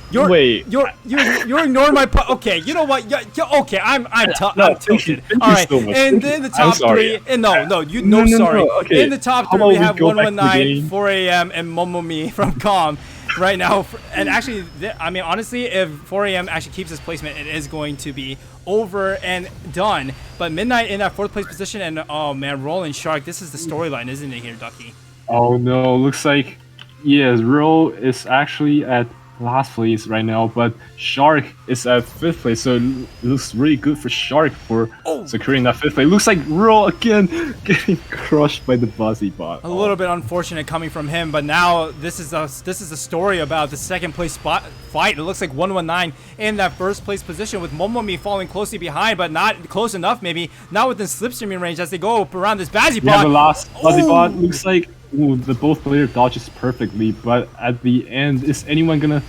You're ignoring my pun. Okay, you know what? Okay, I'm tilted. All right, so much. And then the top 3. And sorry. Okay. In the top 3, we have 119, 4 a.m. and Momomi from Calm. Right now, and actually, I mean, honestly, if 4 a.m. actually keeps this placement, it is going to be over and done. But Midnight in that 4th place position, and oh man, Roll and Shark, this is the storyline, isn't it here, Ducky? Oh no, looks like, yes, Roll is actually at last place right now, but Shark is at 5th place, so it looks really good for Shark for securing that 5th place. Looks like Roll again getting crushed by the Buzzy Bot. A little bit unfortunate coming from him, but now this is a story about the 2nd place fight. It looks like 119 in that 1st place position with Momomi falling closely behind, but not close enough, maybe not within slipstreaming range as they go around this Bazzy Bot. Yeah, the last Buzzy Bot looks like the both player dodges perfectly, but at the end, is anyone gonna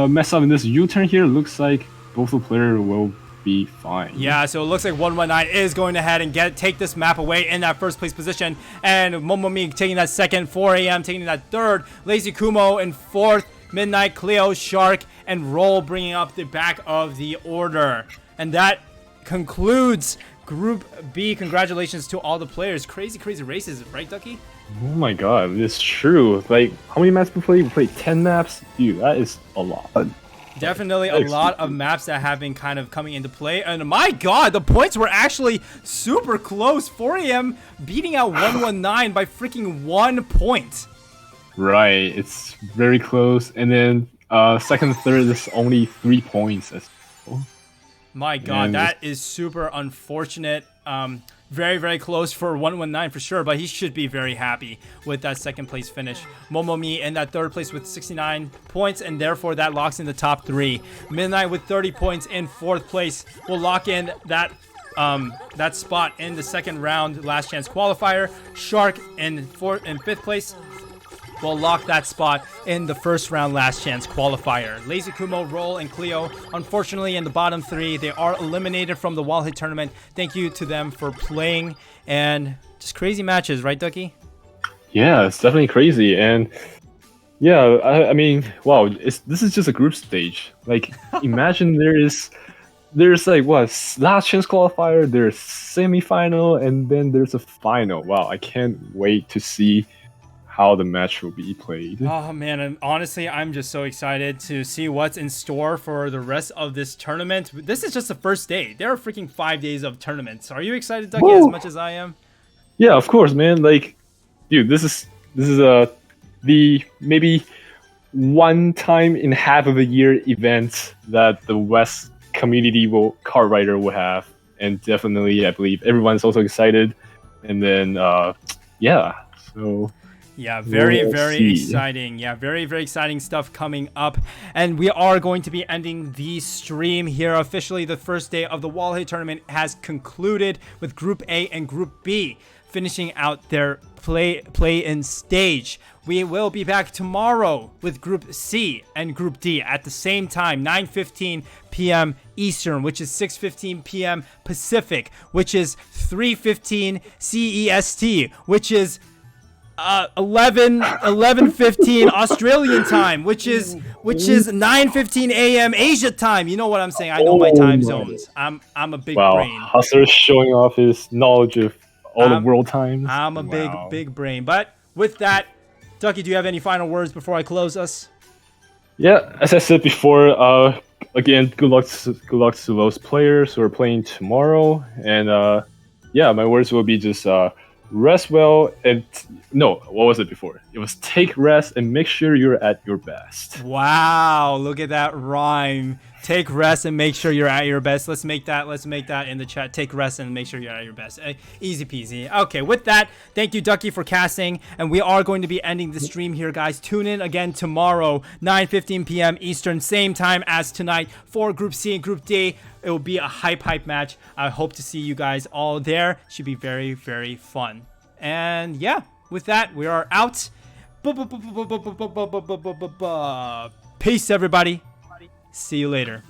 mess up in this U-turn here? Looks like both the player will be fine. Yeah, so it looks like 119 is going ahead and take this map away in that 1st place position, and Momomi taking that 2nd, 4 a.m. taking that 3rd, Lazy Kumo in 4th, Midnight, Cleo, Shark, and Roll bringing up the back of the order. And that concludes Group B. Congratulations to all the players. Crazy races, right, Ducky? Oh my god, it's true. Like, how many maps we played? We played 10 maps? Dude, that is a lot. Definitely a lot of maps that have been kind of coming into play. And my god, the points were actually super close. 4 a.m. beating out 119 by freaking 1 point. Right, it's very close. And then 2nd, 3rd is only 3 points. My god, that is super unfortunate. Very close for 119 for sure, but he should be very happy with that 2nd place finish. Momomi in that 3rd place with 69 points, and therefore that locks in the top 3. Midnight with 30 points in 4th place will lock in that spot in the 2nd round last chance qualifier. Shark in 5th place will lock that spot in the 1st round last chance qualifier. Lazy Kumo, Roll, and Cleo, unfortunately in the bottom 3, they are eliminated from the WallHit tournament. Thank you to them for playing, and just crazy matches, right, Ducky? Yeah, it's definitely crazy, and yeah, I mean, wow, this is just a group stage. Like, imagine there's like what, last chance qualifier, there's semi-final, and then there's a final. Wow, I can't wait to see how the match will be played. Oh man, and honestly, I'm just so excited to see what's in store for the rest of this tournament. This is just the first day. There are freaking 5 days of tournaments. Are you excited, Dougie, as much as I am? Yeah, of course, man. Like, dude, this is the maybe one time in half of a year event that the West community Kart rider will have, and definitely I believe everyone's also excited. And then yeah, so yeah, very, we'll very see. exciting. Yeah, very, very exciting stuff coming up. And we are going to be ending the stream here officially. The first day of the WallHit tournament has concluded with Group A and Group B finishing out their play-in stage. We will be back tomorrow with Group C and Group D at the same time, 9:15 p.m. Eastern, which is 6:15 p.m. Pacific, which is 3:15 CEST, which is 11:15 Australian time, which is 9:15 a.m. Asia time. You know what I'm saying? I know my time zones. I'm a big brain. Heostler's showing off his knowledge of all the world times. I'm a big brain. But with that, Ducky, do you have any final words before I close us? Yeah, as I said before, again, good luck to those players who are playing tomorrow. And yeah, my words will be just rest well and no, what was it before? It was take rest and make sure you're at your best. Wow, look at that rhyme. Take rest and make sure you're at your best. Let's make that in the chat. Take rest and make sure you're at your best. Easy peasy. Okay, with that, thank you, Ducky, for casting. And we are going to be ending the stream here, guys. Tune in again tomorrow, 9:15 p.m. Eastern, same time as tonight for Group C and Group D. It will be a hype match. I hope to see you guys all there. Should be very, very fun. And yeah, with that, we are out. Peace, everybody. See you later.